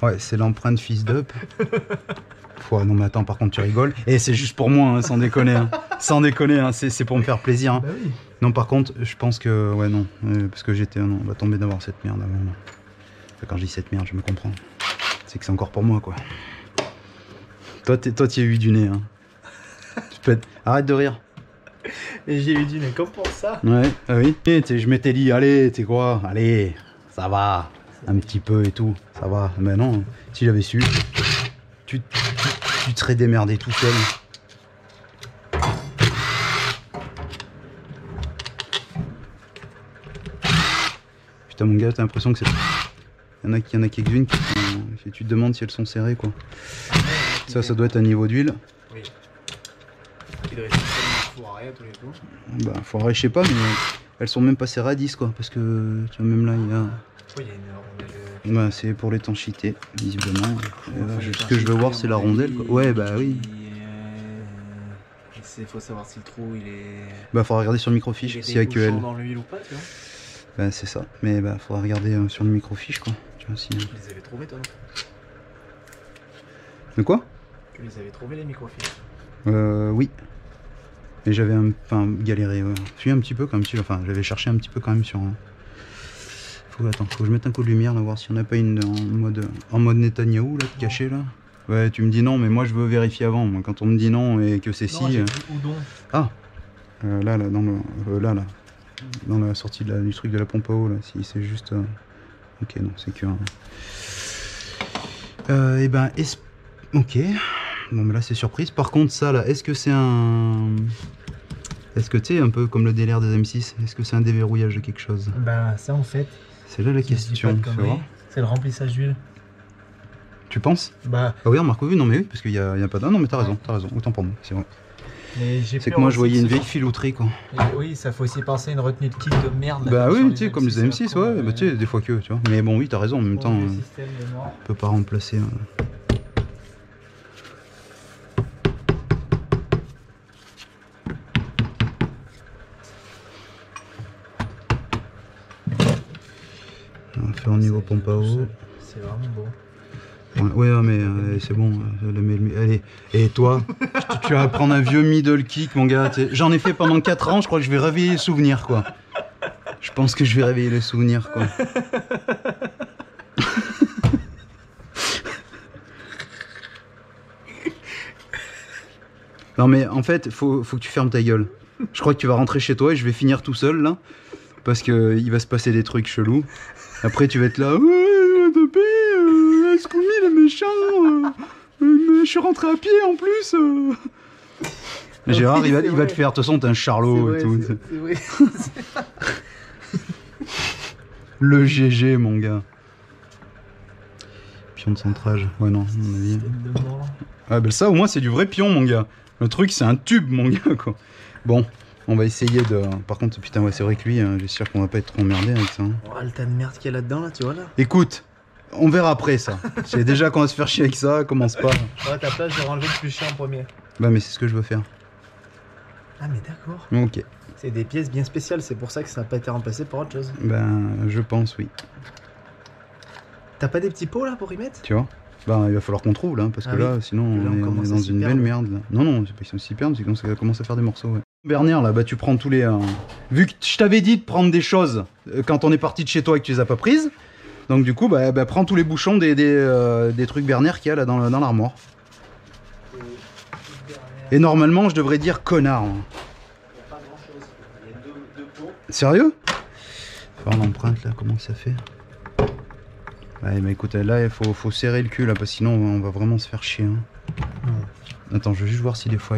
Ouais, c'est l'empreinte fils d'up. Non mais attends, par contre tu rigoles. Et c'est juste pour moi, hein, sans déconner. Hein. Sans déconner, hein, c'est pour me faire plaisir. Hein. Bah oui. Non par contre, je pense que... Ouais non, parce que on va tomber d'avoir cette merde avant. Là. Enfin, quand je dis cette merde, je me comprends. C'est que c'est encore pour moi quoi. Toi t'y as eu du nez. Hein. Arrête de rire. Et j'ai eu du nez comme pour ça. Ouais, ah oui. Et je m'étais dit, allez, tu sais quoi, allez, ça va, un petit peu et tout, ça va. Mais non, si j'avais su, tu te serais démerdé tout seul. Putain mon gars, t'as l'impression que c'est... Il y en a quelques-unes qui tu te demandes si elles sont serrées quoi. Ça doit être un niveau d'huile. Oui. Il doit être foiré à tous les coups. Bah foiré, je sais pas, mais elles sont même pas serrées à 10 quoi, parce que tu vois même là il y a... Oui, il y a une rondelle. Bah c'est pour l'étanchéité, visiblement. Ce que je veux voir c'est la rondelle quoi. Ouais bah oui. Il faut savoir si le trou il est... Bah faut regarder sur le microfiche s'il y a que elle. dans l'huile ou pas, tu vois. Bah c'est ça, mais bah faudra regarder sur le microfiche quoi. Tu vois si... Tu les avais trouvés toi? De quoi? Tu les avais trouvés les microfiches? Oui. Mais j'avais galéré, ouais. Je suis un petit peu quand même, enfin j'avais cherché un petit peu quand même sur... Attends, faut que je mette un coup de lumière là, voir si on n'a pas une en mode Netanyahou là, caché là. Ouais, tu me dis non, mais moi je veux vérifier avant. Moi, quand on me dit non et que c'est si... Ah là, dans le... là. Dans la sortie du truc de la pompe à eau là, si c'est juste... Ok, non, c'est que... et ben... Ok. Bon, mais là c'est surprise. Par contre, ça là, est-ce que c'est un... Est-ce que tu sais, un peu comme le délire des M6, est-ce que c'est un déverrouillage de quelque chose? Bah ça en fait... C'est là la question, c'est le remplissage d'huile. Tu penses? Bah... Ah oui, remarque, oui, non mais oui, parce qu'il y a pas de... Non mais t'as raison, autant pour moi, c'est vrai. C'est que moi je voyais une vieille filouterie quoi. Et oui, ça faut aussi penser à une retenue de kit de merde. Bah oui, tu sais, comme les M6, ouais, bah tu sais, des fois que, tu vois. Mais bon, oui, t'as raison, en même temps, on peut pas remplacer... On va faire au niveau pompe à eau. C'est vraiment beau. Ouais, mais c'est bon. Allez, et toi, tu vas prendre un vieux middle kick, mon gars. J'en ai fait pendant 4 ans, je crois que je vais réveiller les souvenirs, quoi. Je pense que je vais réveiller les souvenirs, quoi. Non, mais en fait, faut que tu fermes ta gueule. Je crois que tu vas rentrer chez toi et je vais finir tout seul, là. Parce que il va se passer des trucs chelous. Après, tu vas être là. Scooby, le méchant, je suis rentré à pied en plus. Gérard, il va te faire, de toute façon, t'es un charlot et tout. Le GG, mon gars. Pion de centrage. Ouais, non, à mon avis. Ah, ben ça, au moins, c'est du vrai pion, mon gars. Le truc, c'est un tube, mon gars, quoi. Bon, on va essayer de... Par contre, putain, ouais, c'est vrai que lui, j'espère qu'on va pas être trop emmerdé avec ça. Oh, le tas de merde qu'il y a là-dedans, là, tu vois, là. Écoute. On verra après ça. C'est déjà qu'on va se faire chier avec ça, commence pas. À ta place, je vais enlever le plus cher en premier. Bah mais c'est ce que je veux faire. Ah mais d'accord. Ok. C'est des pièces bien spéciales, c'est pour ça que ça n'a pas été remplacé par autre chose. Ben je pense oui. T'as pas des petits pots là pour y mettre? Tu vois? Bah il va falloir qu'on trouve là, parce que là sinon on est dans une belle merde là. Non, c'est pas qu'ils sont si perdus, c'est comme ça commence à faire des morceaux, ouais. Bernière là, bah tu prends tous les... Vu que je t'avais dit de prendre des choses quand on est parti de chez toi et que tu les as pas prises. Donc du coup, bah, prends tous les bouchons des trucs Bernière qu'il y a là dans l'armoire. Et normalement, je devrais dire connard. Hein. Pas grand chose. Il y a deux pots. Sérieux? Faire l'empreinte là, comment ça fait? Ouais, mais écoute, là, il faut serrer le cul là, parce que sinon on va vraiment se faire chier. Hein. Attends, je veux juste voir si des fois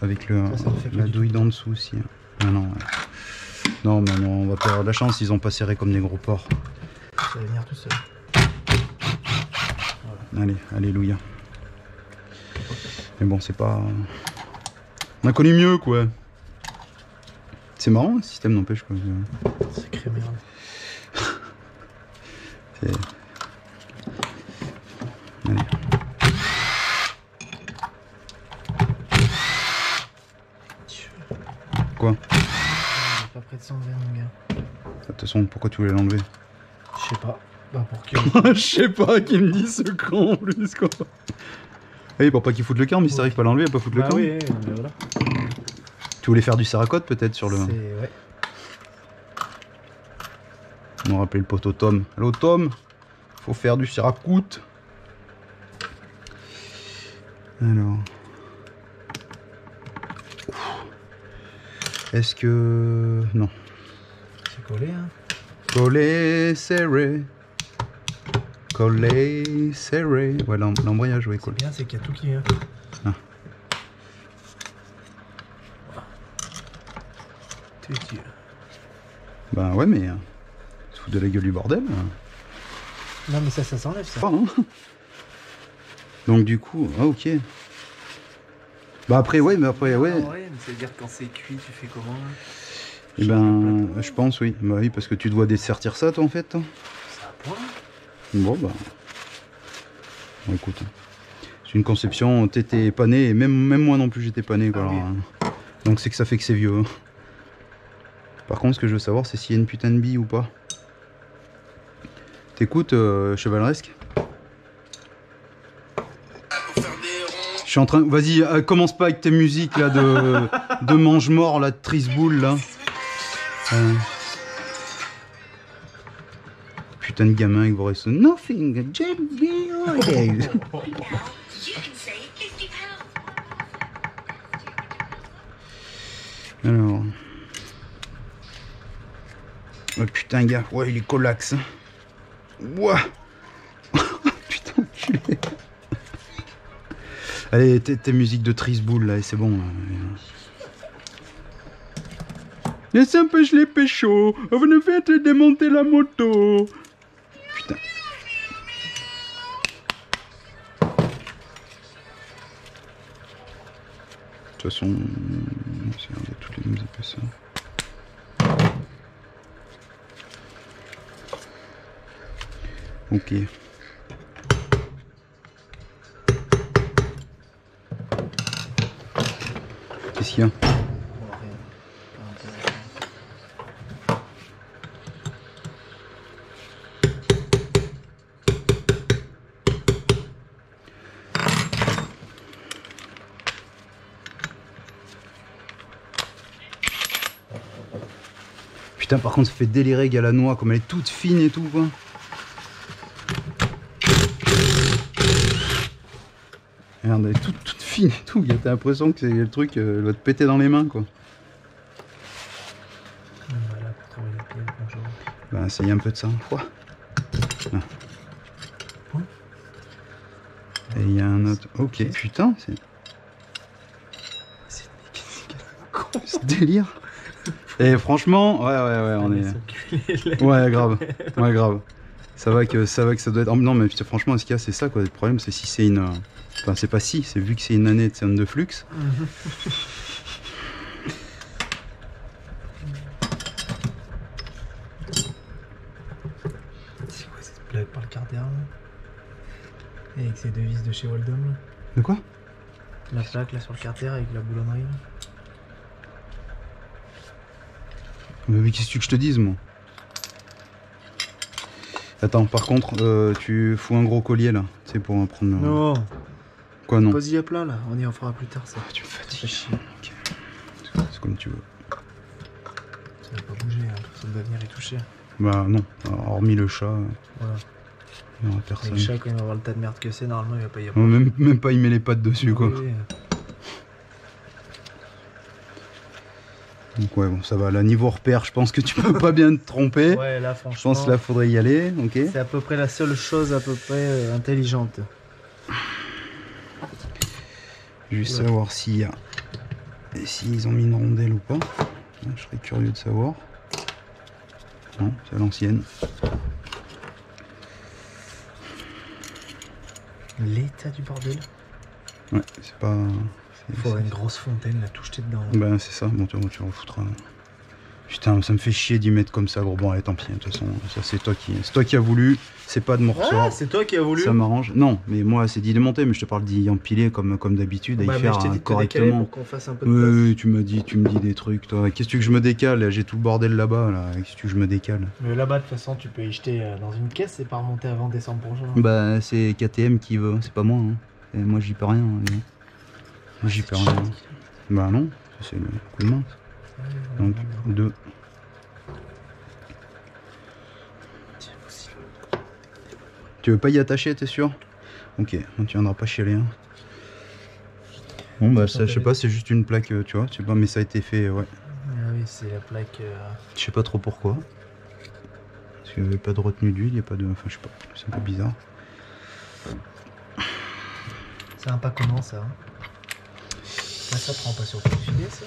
avec la douille d'en dessous aussi. Ah non, ouais. Non, mais non, on va perdre la chance, ils ont pas serré comme des gros porcs. Ça va venir tout seul. Voilà. Allez, alléluia. Mais bon, c'est pas... On a connu mieux, quoi. C'est marrant, le système n'empêche, quoi. Sacré merde. Allez. Quoi? Pas près de s'enlever, mon gars. De toute façon, pourquoi tu voulais l'enlever? Je sais pas. Bah pour que... Je sais pas qui me dit ce con en plus quoi. Oui, pour pas qu'il foute le camp, mais si t'arrives pas à l'enlever, il va pas foutre le camp. Oui, mais voilà. Tu voulais faire du saracote peut-être sur le... Ouais. On va rappeler le poteau Tom. Allô Tom, faut faire du saracoute. Alors... Est-ce que... Non. C'est collé, hein. Collé, serré. Collé, serré. Ouais, l'embrayage, oui, cool. C'est bien, c'est qu'il y a tout qui vient. Ah. Bah ouais, mais... se fout de la gueule du bordel. Non, mais ça s'enlève, ça. Pas, hein. Donc du coup... Ah, ok. Bah après, ouais, mais après, ouais. Ouais, mais c'est-à-dire quand c'est cuit, tu fais comment là? Eh ben, je pense, oui. Bah oui, parce que tu dois dessertir ça, toi, en fait. Toi. C'est un point. Bon, bah... Bon, écoute. C'est une conception, t'étais pas né, et même moi non plus, j'étais pas né, quoi. Ah, alors, oui. Donc c'est que ça fait que c'est vieux. Par contre, ce que je veux savoir, c'est s'il y a une putain de bille ou pas. T'écoutes, Chevaleresque? Je suis en train... Vas-y, commence pas avec tes musiques là de mange-mort, là, de trisboule là. Putain de gamin avec vos restos. Nothing, Alors... Oh putain gars, ouais il est colax. Ouah. Putain enculé. Allez, tes musiques de trisboule là, et c'est bon. Les empêche les péchos, vous ne faites démonter la moto. Putain. De toute façon, c'est regarder toutes les mêmes épaisseurs. Ok. Qu'est-ce qu'il y a? Putain, par contre, ça fait délirer Galanois, comme elle est toute fine et tout, quoi. Regarde, elle est toute fine et tout. T'as l'impression que le truc va te péter dans les mains, quoi. Bah, ça y est un peu de ça. Quoi. Là. Et il y a un autre. Ok, putain, c'est. C'est délire. Et franchement, ouais, on est. Ouais, grave. Ouais, grave. Ça va que ça doit être. Oh, non, mais franchement, ce qu'il y a, c'est ça, quoi. Le problème, c'est si c'est une. Enfin, c'est pas si, c'est vu que c'est une année de scène de flux. C'est quoi cette plaque par le carter là? Et avec ces deux vis de chez Waldom là. De quoi? La plaque là sur le carter avec la boulonnerie. Mais qu'est-ce que je te dise, moi? Attends, par contre, tu fous un gros collier là, tu sais, pour prendre. Non. Quoi, non? Pose-y à plat là, on y en fera plus tard ça. Tu me fatigues. Okay. C'est comme tu veux. Ça va pas bouger, hein. Personne va venir y toucher. Bah non, hormis le chat. Voilà. Il n'y aura personne. Le chat, quand il va voir le tas de merde que c'est, normalement il va pas y avoir. Même pas y met les pattes dessus, quoi. Oui. Donc ouais, bon, ça va. Là, niveau repère, je pense que tu peux pas bien te tromper. Ouais, là, Je franchement. pense que là, faudrait y aller, ok. C'est à peu près la seule chose à peu près intelligente. Juste savoir s'il y a... Et s'ils ont mis une rondelle ou pas. Je serais curieux de savoir. Non, c'est à l'ancienne. L'état du bordel. Ouais, c'est pas... Il faudrait une grosse fontaine là, tout jeter dedans. Ben c'est ça, bon tu refoutras. Putain, ça me fait chier d'y mettre comme ça, gros. Bon allez, tant pis, de toute façon, ça c'est toi qui as voulu, c'est pas de mon ressort. Ah, c'est toi qui as voulu. Ça m'arrange. Non, mais moi c'est d'y démonter, mais je te parle d'y empiler comme d'habitude, à y faire je t'ai dit de correctement. pour qu'on fasse un peu de place. Oui, tu me dis des trucs, toi. Qu'est-ce que tu veux que je me décale? J'ai tout le bordel là-bas, là. Qu'est-ce que tu veux que je me décale? Mais là-bas, de toute façon, tu peux y jeter dans une caisse et pas remonter avant décembre prochain. Bah c'est KTM qui veut, c'est pas moi. Hein. Et moi j'y peux rien. Moi j'y peux rien. Bah non, c'est le coup de main. Donc 2. Tu veux pas y attacher, t'es sûr? Ok, on tiendra pas chialer. Hein. Bon bah ça, je sais pas, c'est juste une plaque, tu vois, je sais pas, mais ça a été fait, ouais. Ah oui, c'est la plaque. Je sais pas trop pourquoi. Parce qu'il n'y avait pas de retenue d'huile, il n'y a pas de. Enfin je sais pas, c'est un peu bizarre. C'est un pas comment ça hein. Ah, ça prend pas sur tout le filet ça.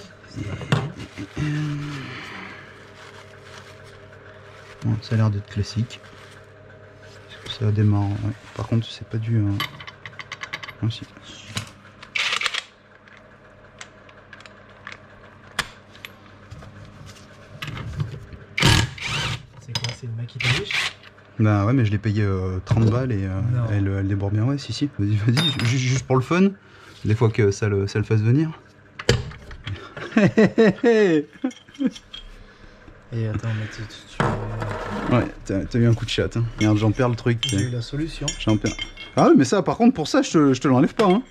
Bon, ça a l'air d'être classique. Ça démarre, ouais. Par contre c'est pas du... Ah, si. C'est quoi, c'est le mec qui t'affiche? Bah ouais mais je l'ai payé 30 balles et elle déborde bien, ouais si, vas-y, juste pour le fun, des fois que ça le fasse venir. Et attends, mais tu... Ouais, t'as eu un coup de chat. Hein. Merde, j'en perds le truc. J'ai eu la solution. J'en perds. Ah ouais, mais ça, par contre, pour ça, je te l'enlève pas. Hein.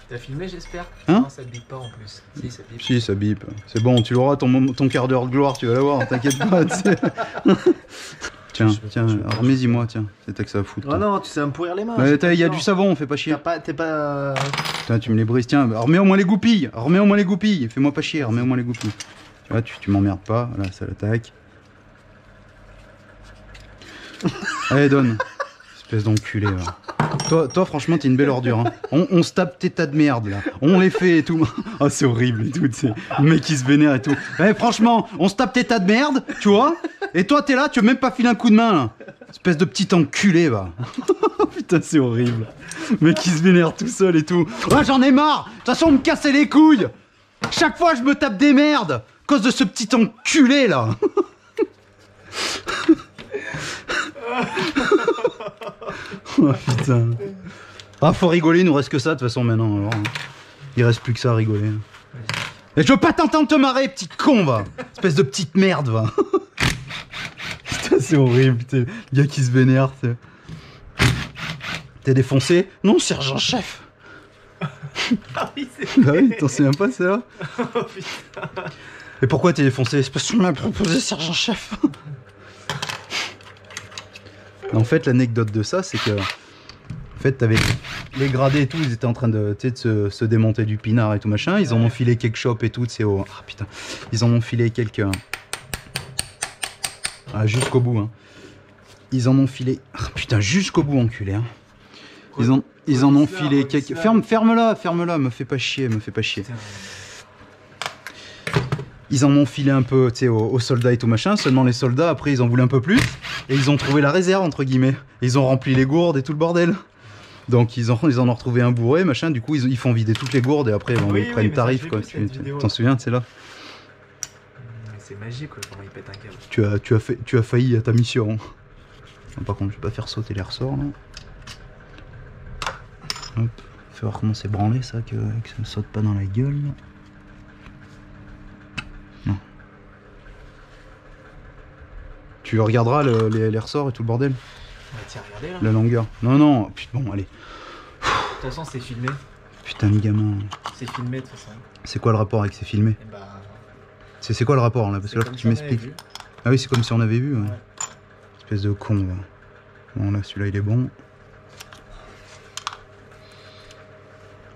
T'as filmé, j'espère? Hein? Non, ça te bip pas en plus. Si, ça bip. Si, ça bip. C'est bon, tu l'auras ton quart d'heure de gloire, tu vas l'avoir, t'inquiète pas. Tiens, remets-y moi, tiens. C'est que ça va foutre. Oh non, tu sais me pourrir les mains. Il y a du savon, fais pas chier. T'es pas... Tiens, tu me les brises, tiens. Remets au moins les goupilles. Remets au moins les goupilles. Fais-moi pas chier, remets au moins les goupilles. Tu vois, tu m'emmerdes pas. Là, ça l'attaque. Allez, donne. Espèce d'enculé, là. Toi, franchement, t'es une belle ordure. Hein. On se tape tes tas de merde, là. On les fait et tout. Oh, c'est horrible et tout. Le mec qui se vénère et tout. Eh, franchement, on se tape tes tas de merde, tu vois. Et toi, t'es là, tu veux même pas filer un coup de main, là. Espèce de petit enculé, va. Putain, c'est horrible. Le mec qui se vénère tout seul et tout. Ouais, j'en ai marre. De toute façon, on me cassait les couilles. Chaque fois, je me tape des merdes. À cause de ce petit enculé, là. Oh putain. Ah, faut rigoler, il nous reste que ça de toute façon maintenant. Alors, il reste plus que ça à rigoler. Et je veux pas t'entendre te marrer, petite con, va. Espèce de petite merde, va. Putain, c'est horrible, putain. Le gars qui se vénère, t'es défoncé? Non, sergent-chef. Ah oui, c'est bah oui, t'en sais même pas, c'est là. Oh putain. Et pourquoi t'es défoncé? C'est parce qu'on m'a proposé sergent-chef. En fait, l'anecdote de ça, c'est que en fait, t'avais les gradés et tout, ils étaient en train de se démonter du pinard et tout machin. Ils en ont filé quelques shops et tout, c'est au... Ah putain, ils en ont filé quelques... Ah, jusqu'au bout, hein. Ils en ont filé... Ah putain, jusqu'au bout, enculé, hein. Ils en ont filé quelques... Ferme-la, me fais pas chier, Putain. Ils en ont filé un peu, tu sais, aux soldats et tout machin. Seulement les soldats, après, ils en voulaient un peu plus. Et ils ont trouvé la réserve, entre guillemets. Et ils ont rempli les gourdes et tout le bordel. Donc ils en ont retrouvé un bourré, machin. Du coup, ils font vider toutes les gourdes et après, ils prennent tarif, quoi. Tu t'en souviens, c'est là? C'est magique, quoi, comment ils pètent un câble. Tu as failli à ta mission. Non, par contre, je vais pas faire sauter les ressorts, là. Hop. Faut voir comment c'est branlé, ça, que ça me saute pas dans la gueule, là. Tu regarderas les ressorts et tout le bordel. On va t'y regarder là. La longueur. Non, putain, bon, allez. De toute façon, c'est filmé. Putain, les gamins. C'est filmé de toute façon. C'est quoi le rapport avec c'est filmé? Et bah... C'est quoi le rapport là? Parce que là, faut que tu m'expliques. Ah oui, c'est comme si on avait vu. Ouais. Espèce de con. Va. Bon, là, celui-là, il est bon.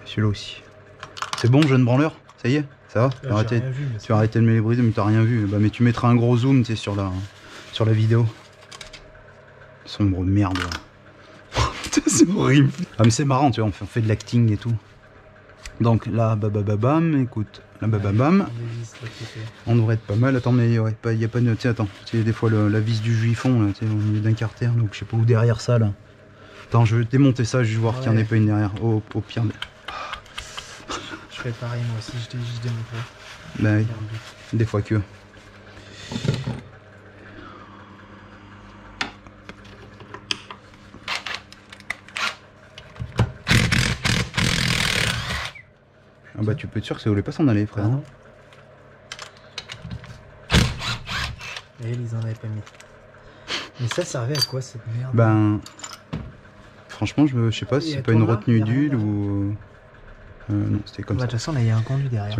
Celui-là aussi. C'est bon, jeune branleur? Ça y est? Ça va? Tu vas arrêter de me les briser, mais t'as rien vu. Bah, mais tu mettras un gros zoom, tu sais, sur la vidéo. Sombre merde. Putain, c'est horrible. Ah, mais c'est marrant, tu vois, on fait de l'acting et tout. Donc là, bababam, écoute, là, bababam. On devrait être pas mal. Attends, mais il y a pas de. Tiens, attends, tu sais, des fois la vis du juifon, là, tu sais, au milieu d'un carter, donc je sais pas où derrière ça, là. Attends, je vais démonter ça, je vais voir qu'il n'y en ait pas une derrière. Au pire. Je fais pareil, moi aussi, je démonterai. Bah oui, des fois que. Ah bah tu peux être sûr que ça voulait pas s'en aller, frère. Non. Et ils en avaient pas mis. Mais ça servait à quoi cette merde? Ben... Franchement, je sais pas si c'est pas une retenue d'huile ou... non, c'était comme ça. De toute façon, là, il y a un conduit derrière.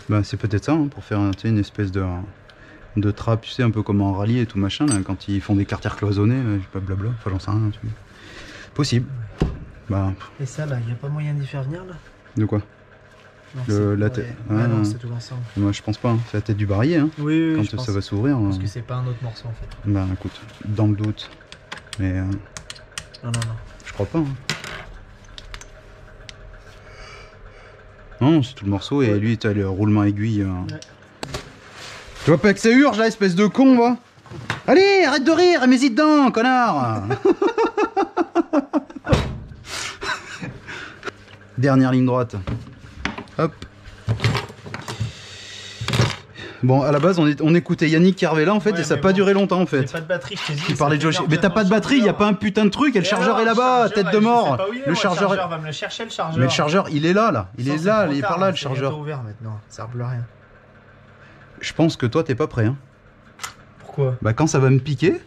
Bah c'est peut-être ça, hein, pour faire une espèce de trappe, tu sais, un peu comme en rallye et tout machin, là, quand ils font des carters cloisonnés, je sais pas, blabla, enfin j'en sais rien. Possible. Bah... Et ça, là, il n'y a pas moyen d'y faire venir, là? De quoi? La tête. Ah non, c'est tout l'ensemble. Moi je pense pas, hein. C'est la tête du barillet, hein. Oui, quand ça va s'ouvrir. Parce que c'est pas un autre morceau en fait. Bah écoute, dans le doute. Mais. Non. Je crois pas. Hein. Non, c'est tout le morceau et lui t'as le roulement aiguille. Ouais. Tu vois pas que ça urge là, espèce de con, va. Allez, arrête de rire, mets-y dedans, connard. Dernière ligne droite. Hop. Bon, à la base, on écoutait Yannick qui arrivait là en fait, et ça n'a pas duré longtemps en fait. J'ai pas de batterie, je t'ai dit. Il parlait de Josh. Mais t'as pas de batterie, il y a pas un putain de truc, et le chargeur est là-bas, tête de mort. Le chargeur va me le chercher, le chargeur. Mais le chargeur, il est là. Il est là, il est par là, le chargeur. C'est ouvert maintenant, ça sert plus à rien. Je pense que toi, t'es pas prêt. Hein. Pourquoi? Bah quand ça va me piquer,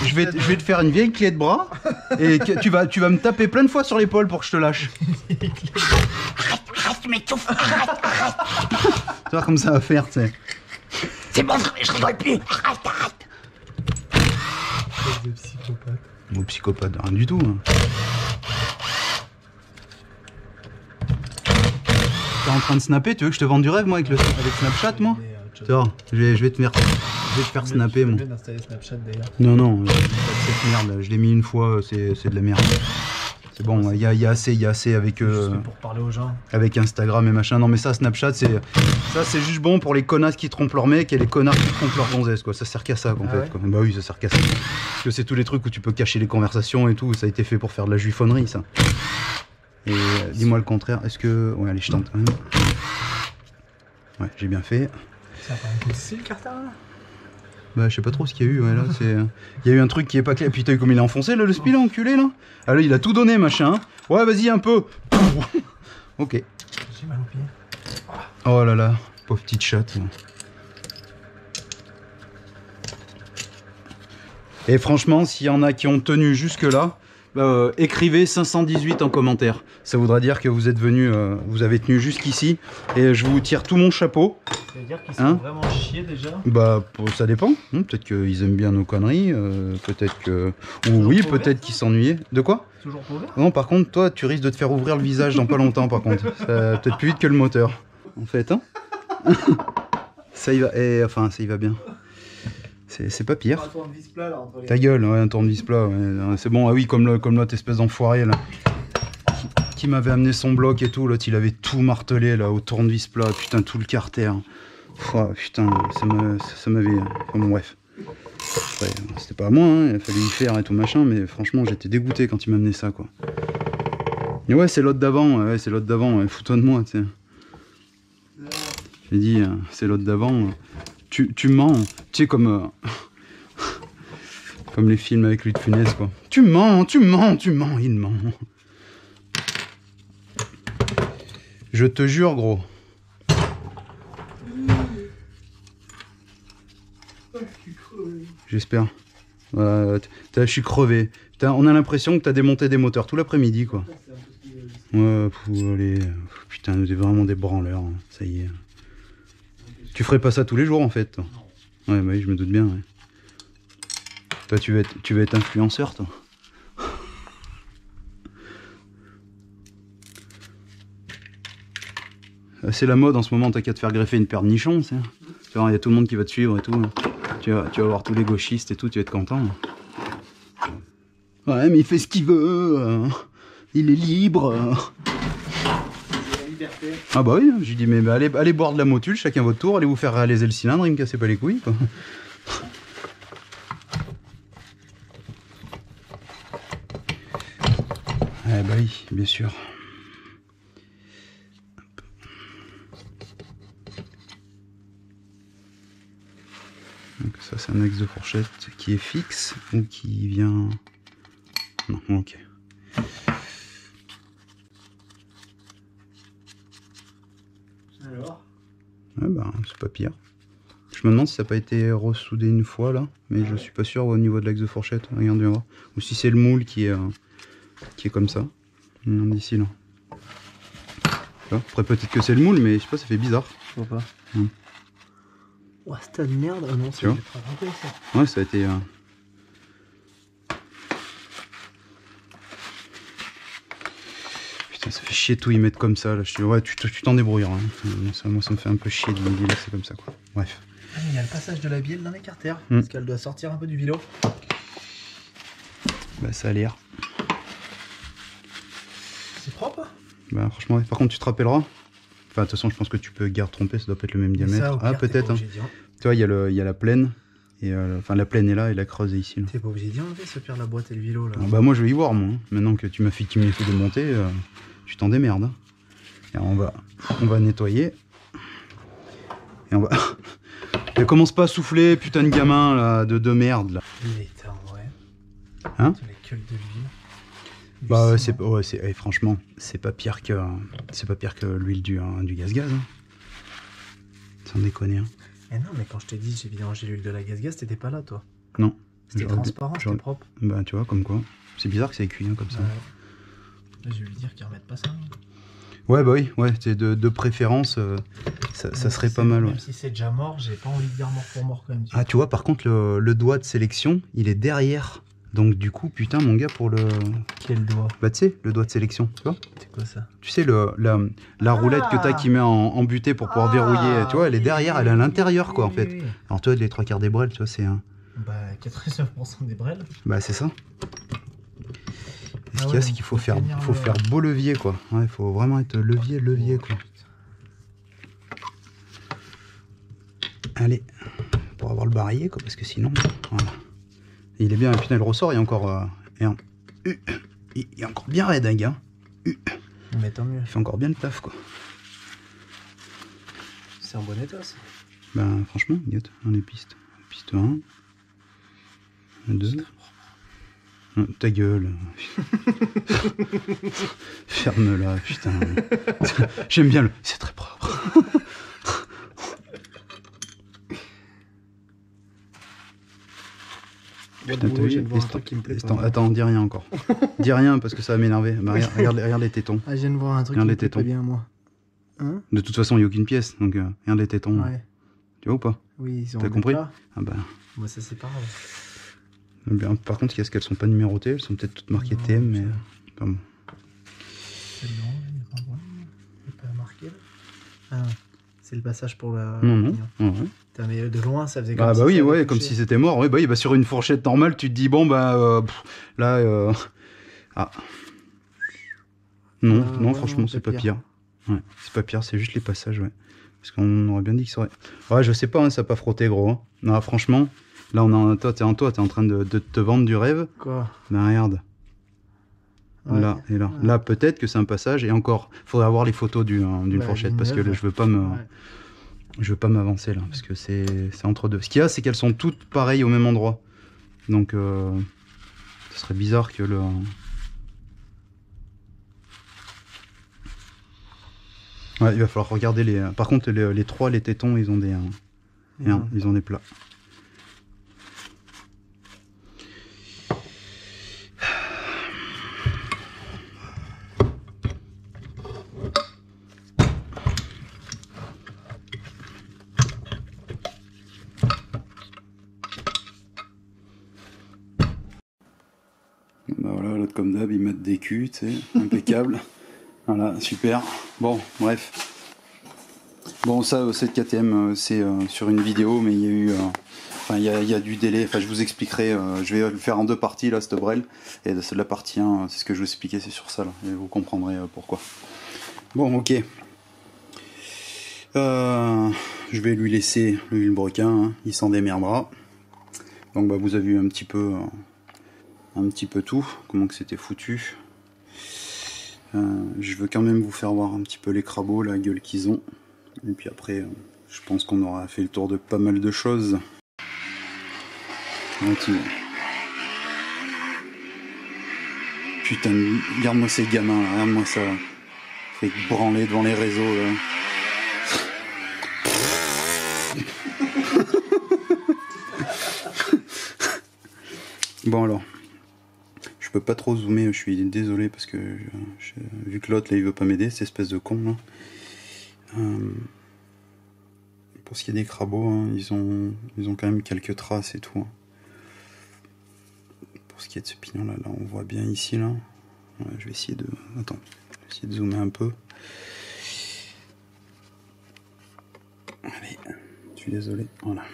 je vais te faire une vieille clé de bras et tu vas me taper plein de fois sur l'épaule pour que je te lâche. Arrête, mais tu arrête. Tu vois comme ça va faire, tu sais. C'est bon, je rigole plus. Arrête. De psychopathe. Bon, psychopathe, rien du tout. Hein. T'es en train de snapper, tu veux que je te vende du rêve moi avec Snapchat moi? Tu vois, je vais te faire snapper moi. d'installer Snapchat d'ailleurs. Non, cette merde, je l'ai mis une fois, c'est de la merde. C'est bon, il y a assez avec Pour parler aux gens. avec Instagram et machin. Non mais ça, Snapchat, c'est juste bon pour les connasses qui trompent leur mec et les connards qui trompent leur gonzesse quoi. Ça sert qu'à ça en fait. Ouais. Quoi. Bah oui, ça sert qu'à ça. Parce que c'est tous les trucs où tu peux cacher les conversations et tout. Ça a été fait pour faire de la juifonnerie ça. Et dis-moi le contraire. Est-ce que ouais, allez, je tente quand même. Ouais, j'ai bien fait. Ça a pas un peu style le carter là? Bah je sais pas trop ce qu'il y a eu, ouais, là c'est... Il y a eu un truc qui est pas clair, putain comme il a enfoncé là, le spi là, enculé là. Ah là il a tout donné machin, ouais vas-y un peu. Ok. J'ai mal au pied. Oh là là, pauvre petite chatte. Et franchement, s'il y en a qui ont tenu jusque là, écrivez 518 en commentaire. Ça voudra dire que vous êtes venu, vous avez tenu jusqu'ici, et je vous tire tout mon chapeau. Ça veut dire qu'ils sont vraiment chiés déjà? Bah, ça dépend. Peut-être qu'ils aiment bien nos conneries. Peut-être que. Ou oui, peut-être qu'ils s'ennuyaient. De quoi? Toujours pas ouvert? Non, par contre, toi, tu risques de te faire ouvrir le visage dans pas longtemps, par contre. Ça peut-être plus vite que le moteur. En fait, hein. Ça y va. Enfin, ça y va bien. C'est pas pire. Un tournevis plat là entre les... Ta gueule, ouais, un tournevis plat. Ouais. C'est bon. Ah oui, comme l'autre espèce d'enfoiré, là. Qui m'avait amené son bloc et tout. L'autre, il avait tout martelé, là, au tournevis plat. Putain, tout le carter. Oh, putain, ça m'avait... Enfin bon, bref. Après, c'était pas à moi, hein, il fallait y faire et tout machin, mais franchement, j'étais dégoûté quand il m'a amené ça, quoi. Et ouais, c'est l'autre d'avant, ouais, fous-toi de moi, tu sais. J'ai dit, c'est l'autre d'avant. Tu mens, tu sais, comme les films avec Louis de Funès, quoi. Tu mens, il ment. Je te jure, gros. J'espère. Je suis crevé. Putain, on a l'impression que t'as démonté des moteurs tout l'après-midi, quoi. Ouais, allez. Putain, nous est vraiment des branleurs. Hein. Ça y est. Tu ferais pas ça tous les jours, en fait, toi. Ouais, bah oui, je me doute bien, ouais. Toi, tu vas être influenceur, toi. C'est la mode en ce moment, t'as qu'à te faire greffer une paire de nichons, tu sais. Tu vois, il y a tout le monde qui va te suivre et tout. Tu vas voir tous les gauchistes et tout, tu vas être content. Ouais, mais il fait ce qu'il veut. Il est libre. Ah bah oui, j'ai dit, mais allez boire de la motule, chacun votre tour, allez vous faire réaliser le cylindre, il me cassait pas les couilles, quoi. Eh bah oui, bien sûr. Donc ça c'est un axe de fourchette qui est fixe ou qui vient... Non, ok. Alors? Ouais bah c'est pas pire. Je me demande si ça n'a pas été ressoudé une fois là, mais je suis pas sûr au niveau de l'axe de fourchette, regarde bien voir. Ou si c'est le moule qui est comme ça. D'ici là. Après peut-être que c'est le moule, mais je sais pas, ça fait bizarre. Je vois pas. Oh, c'est de merde. Oh non, c'est ça. Ouais, ça a été... Putain, ça fait chier de tout y mettre comme ça. Là. Ouais, tu t'en débrouilleras. Hein. Moi, ça me fait un peu chier de me laisser comme ça. Quoi. Bref. Ah, il y a le passage de la bielle dans les carters. Parce qu'elle doit sortir un peu du vélo. Bah, ça a l'air. C'est propre? Bah, franchement, ouais. Par contre, tu te rappelleras. Enfin, de toute façon, je pense que tu peux garder trompé, ça doit pas être le même diamètre. Ah, peut-être. Hein. Tu vois, il y a la plaine. Et enfin, la plaine est là et la creuse est ici. T'es pas obligé d'y enlever, ça perd la boîte et le vélo là. Ah, bah, moi, je vais y voir, moi. Hein. Maintenant que tu m'as fait démonter, tu t'en démerdes. Hein. Et on va nettoyer. Et on va. Et commence pas à souffler, putain de gamin là, de merde là. Il est temps, ouais. Hein? La gueule de l'huile. Bah franchement, c'est pas pire que l'huile du gaz-gaz. Hein. Sans déconner. Hein. Eh non, mais quand je t'ai dit j'ai vidangé l'huile de la gaz-gaz, t'étais pas là, toi. Non. C'était transparent, c'était propre. Bah tu vois, comme quoi. C'est bizarre que ça ait cuit hein, comme ça. Ouais. Je vais lui dire qu'ils remettent pas ça. Ouais, bah oui, ouais, c'est de préférence, ça serait pas mal. Même si c'est déjà mort, j'ai pas envie de dire mort pour mort quand même. Ah, tu vois, par contre, le doigt de sélection, il est derrière. Donc du coup, putain, mon gars, pour le... Quel doigt? Bah tu sais, le doigt de sélection, tu vois? C'est quoi ça? Tu sais, la roulette que t'as qui met en butée pour pouvoir verrouiller, tu vois, elle est derrière, elle est à l'intérieur, quoi, en fait. Oui. Alors toi, les 3/4 des brels, tu vois, c'est un... Bah, 99% des brels. Bah c'est ça. Ce qu'il y a, ouais, c'est qu'il faut faire tenir le- beau levier, quoi. Ouais, il faut vraiment être levier, quoi. Allez, pour avoir le barillet, quoi, parce que sinon, voilà. Et il est bien, et putain, le ressort est encore... il est encore bien raide, hein, gars. Mais tant mieux. Il fait encore bien le taf, quoi. C'est en bon état, ça. Ben, franchement, regarde, on est piste. Piste 1. 2. Ta gueule. Ferme-la, putain. J'aime bien le... C'est très propre. Putain, t'as vu, attends, dis rien encore. Dis rien parce que ça va m'énerver. Bah, regarde les tétons. Ah, je viens de voir un truc Regarde qui les me plaît pas tétons. bien, moi. Hein? De toute façon, il n'y a aucune pièce, donc regarde les tétons. Ouais. Tu vois ou pas? Oui, ils ont T'as compris? là. Ah bah... Moi, ça, c'est pas grave. Bien, par contre, est-ce qu'elles sont pas numérotées? Elles sont peut-être toutes marquées Non, TM, mais... ça- Pas bon. Celle-là, il n'est pas marqué, là. Ah, c'est le passage pour la... Non. Ouais. Putain, mais de loin, ça faisait comme Ah si bah oui, ça avait ouais, touché. comme si c'était mort. Ouais, bah oui, bah sur une fourchette normale, tu te dis bon bah là. Ah. Non, Ah, non, ouais, franchement, non, c'est pas pire. pire. Ouais, c'est pas pire, c'est juste les passages, ouais. Parce qu'on aurait bien dit que ça aurait. Ouais, je sais pas, hein, ça a pas frotté, gros. Hein. Non, franchement, là, toi, t'es en train de te vendre du rêve. Quoi? Ben regarde. Ouais. Là et là. Ouais. Là, peut-être que c'est un passage. Et encore, faudrait avoir les photos d'une Bah, fourchette d'une parce que neuve. là, je veux pas me. Ouais. Je veux pas m'avancer là, parce que c'est entre deux. Ce qu'il y a, c'est qu'elles sont toutes pareilles au même endroit. Donc, ce serait bizarre que le... Ouais, il va falloir regarder les... Par contre, les trois, les tétons, ils ont des... ils ont des plats. Bah voilà, l'autre comme d'hab, ils mettent des culs, tu sais, impeccable. Voilà, super. Bon, bref. Bon, ça, cette KTM, c'est sur une vidéo, mais il y a eu... Enfin, il y a du délai, enfin je vous expliquerai, je vais le faire en deux parties là, cette brel. Et c'est la partie 1, c'est ce que je vous expliquais, c'est sur ça là, et vous comprendrez pourquoi. Bon, ok. Je vais lui laisser le broquin, hein, il s'en démerdera. Donc bah, vous avez vu un petit peu tout, comment que c'était foutu. Je veux quand même vous faire voir un petit peu les crabos, la gueule qu'ils ont. Et puis après, je pense qu'on aura fait le tour de pas mal de choses. Putain, regarde-moi ces gamins là, regarde-moi ça. Fait branler devant les réseaux là. Bon alors, je peux pas trop zoomer, je suis désolé parce que vu que l'autre là il veut pas m'aider, cette espèce de con là. Pour ce qui est des crabos, hein, ils ont quand même quelques traces et tout. Hein. Pour ce qui est de ce pignon là, on voit bien ici là. Ouais, je vais essayer de... Attends, je vais essayer de zoomer un peu. Allez, je suis désolé, voilà.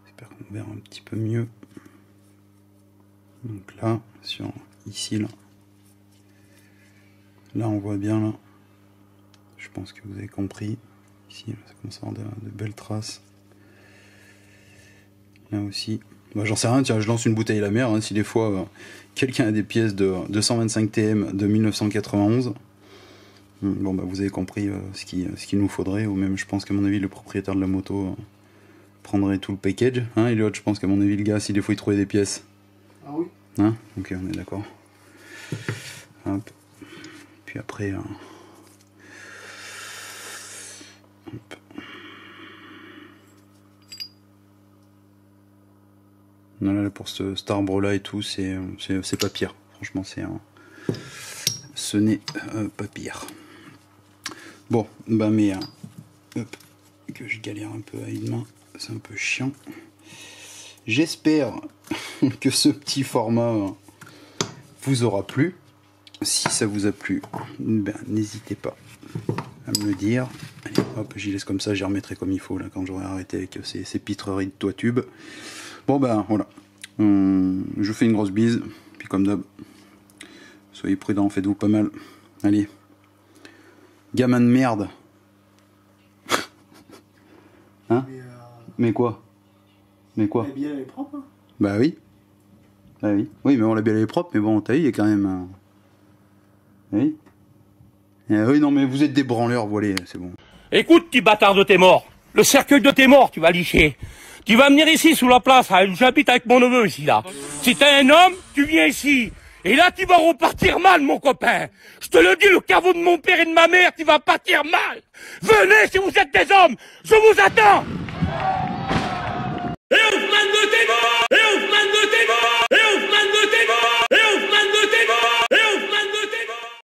J'espère qu'on verra un petit peu mieux. Donc là, ici là. Là on voit bien là. Je pense que vous avez compris. Ici, ça commence à avoir de belles traces. Là aussi. Bah, j'en sais rien, tiens, je lance une bouteille à la mer. Hein, si des fois quelqu'un a des pièces de 225 TM de 1991, bon, bah, vous avez compris ce qu'il nous faudrait. Ou même, je pense qu'à mon avis, le propriétaire de la moto prendrait tout le package. Hein, et l'autre, je pense qu'à mon avis, le gars, si des fois il trouvait des pièces. Ah oui. Hein, ok, on est d'accord. Hop. Puis après. Hop. Voilà, là, pour cet arbre-là et tout, c'est pas pire. Franchement, ce n'est pas pire. Bon, bah mais hop, que je galère un peu à une main, c'est un peu chiant. J'espère que ce petit format vous aura plu. Si ça vous a plu, ben, n'hésitez pas à me le dire. Allez, hop, j'y laisse comme ça, j'y remettrai comme il faut là quand j'aurai arrêté avec ces pitreries de toit tube. Bon ben voilà, je vous fais une grosse bise, puis comme d'hab, soyez prudents, faites-vous pas mal. Allez, gamin de merde. Hein? Mais quoi? Mais quoi? La bière elle est propre, hein? Bah oui. Bah oui. Oui, mais bon, la bière elle est propre, mais bon, t'as vu, il y a quand même un... Oui. Oui, non, mais vous êtes des branleurs, voilà, c'est bon. Écoute, petit bâtard de tes morts, le cercueil de tes morts, tu vas licher. Tu vas venir ici sous la place, hein, j'habite avec mon neveu ici, là. Si t'es un homme, tu viens ici. Et là, tu vas repartir mal, mon copain. Je te le dis, le caveau de mon père et de ma mère, tu vas partir mal. Venez si vous êtes des hommes, je vous attends.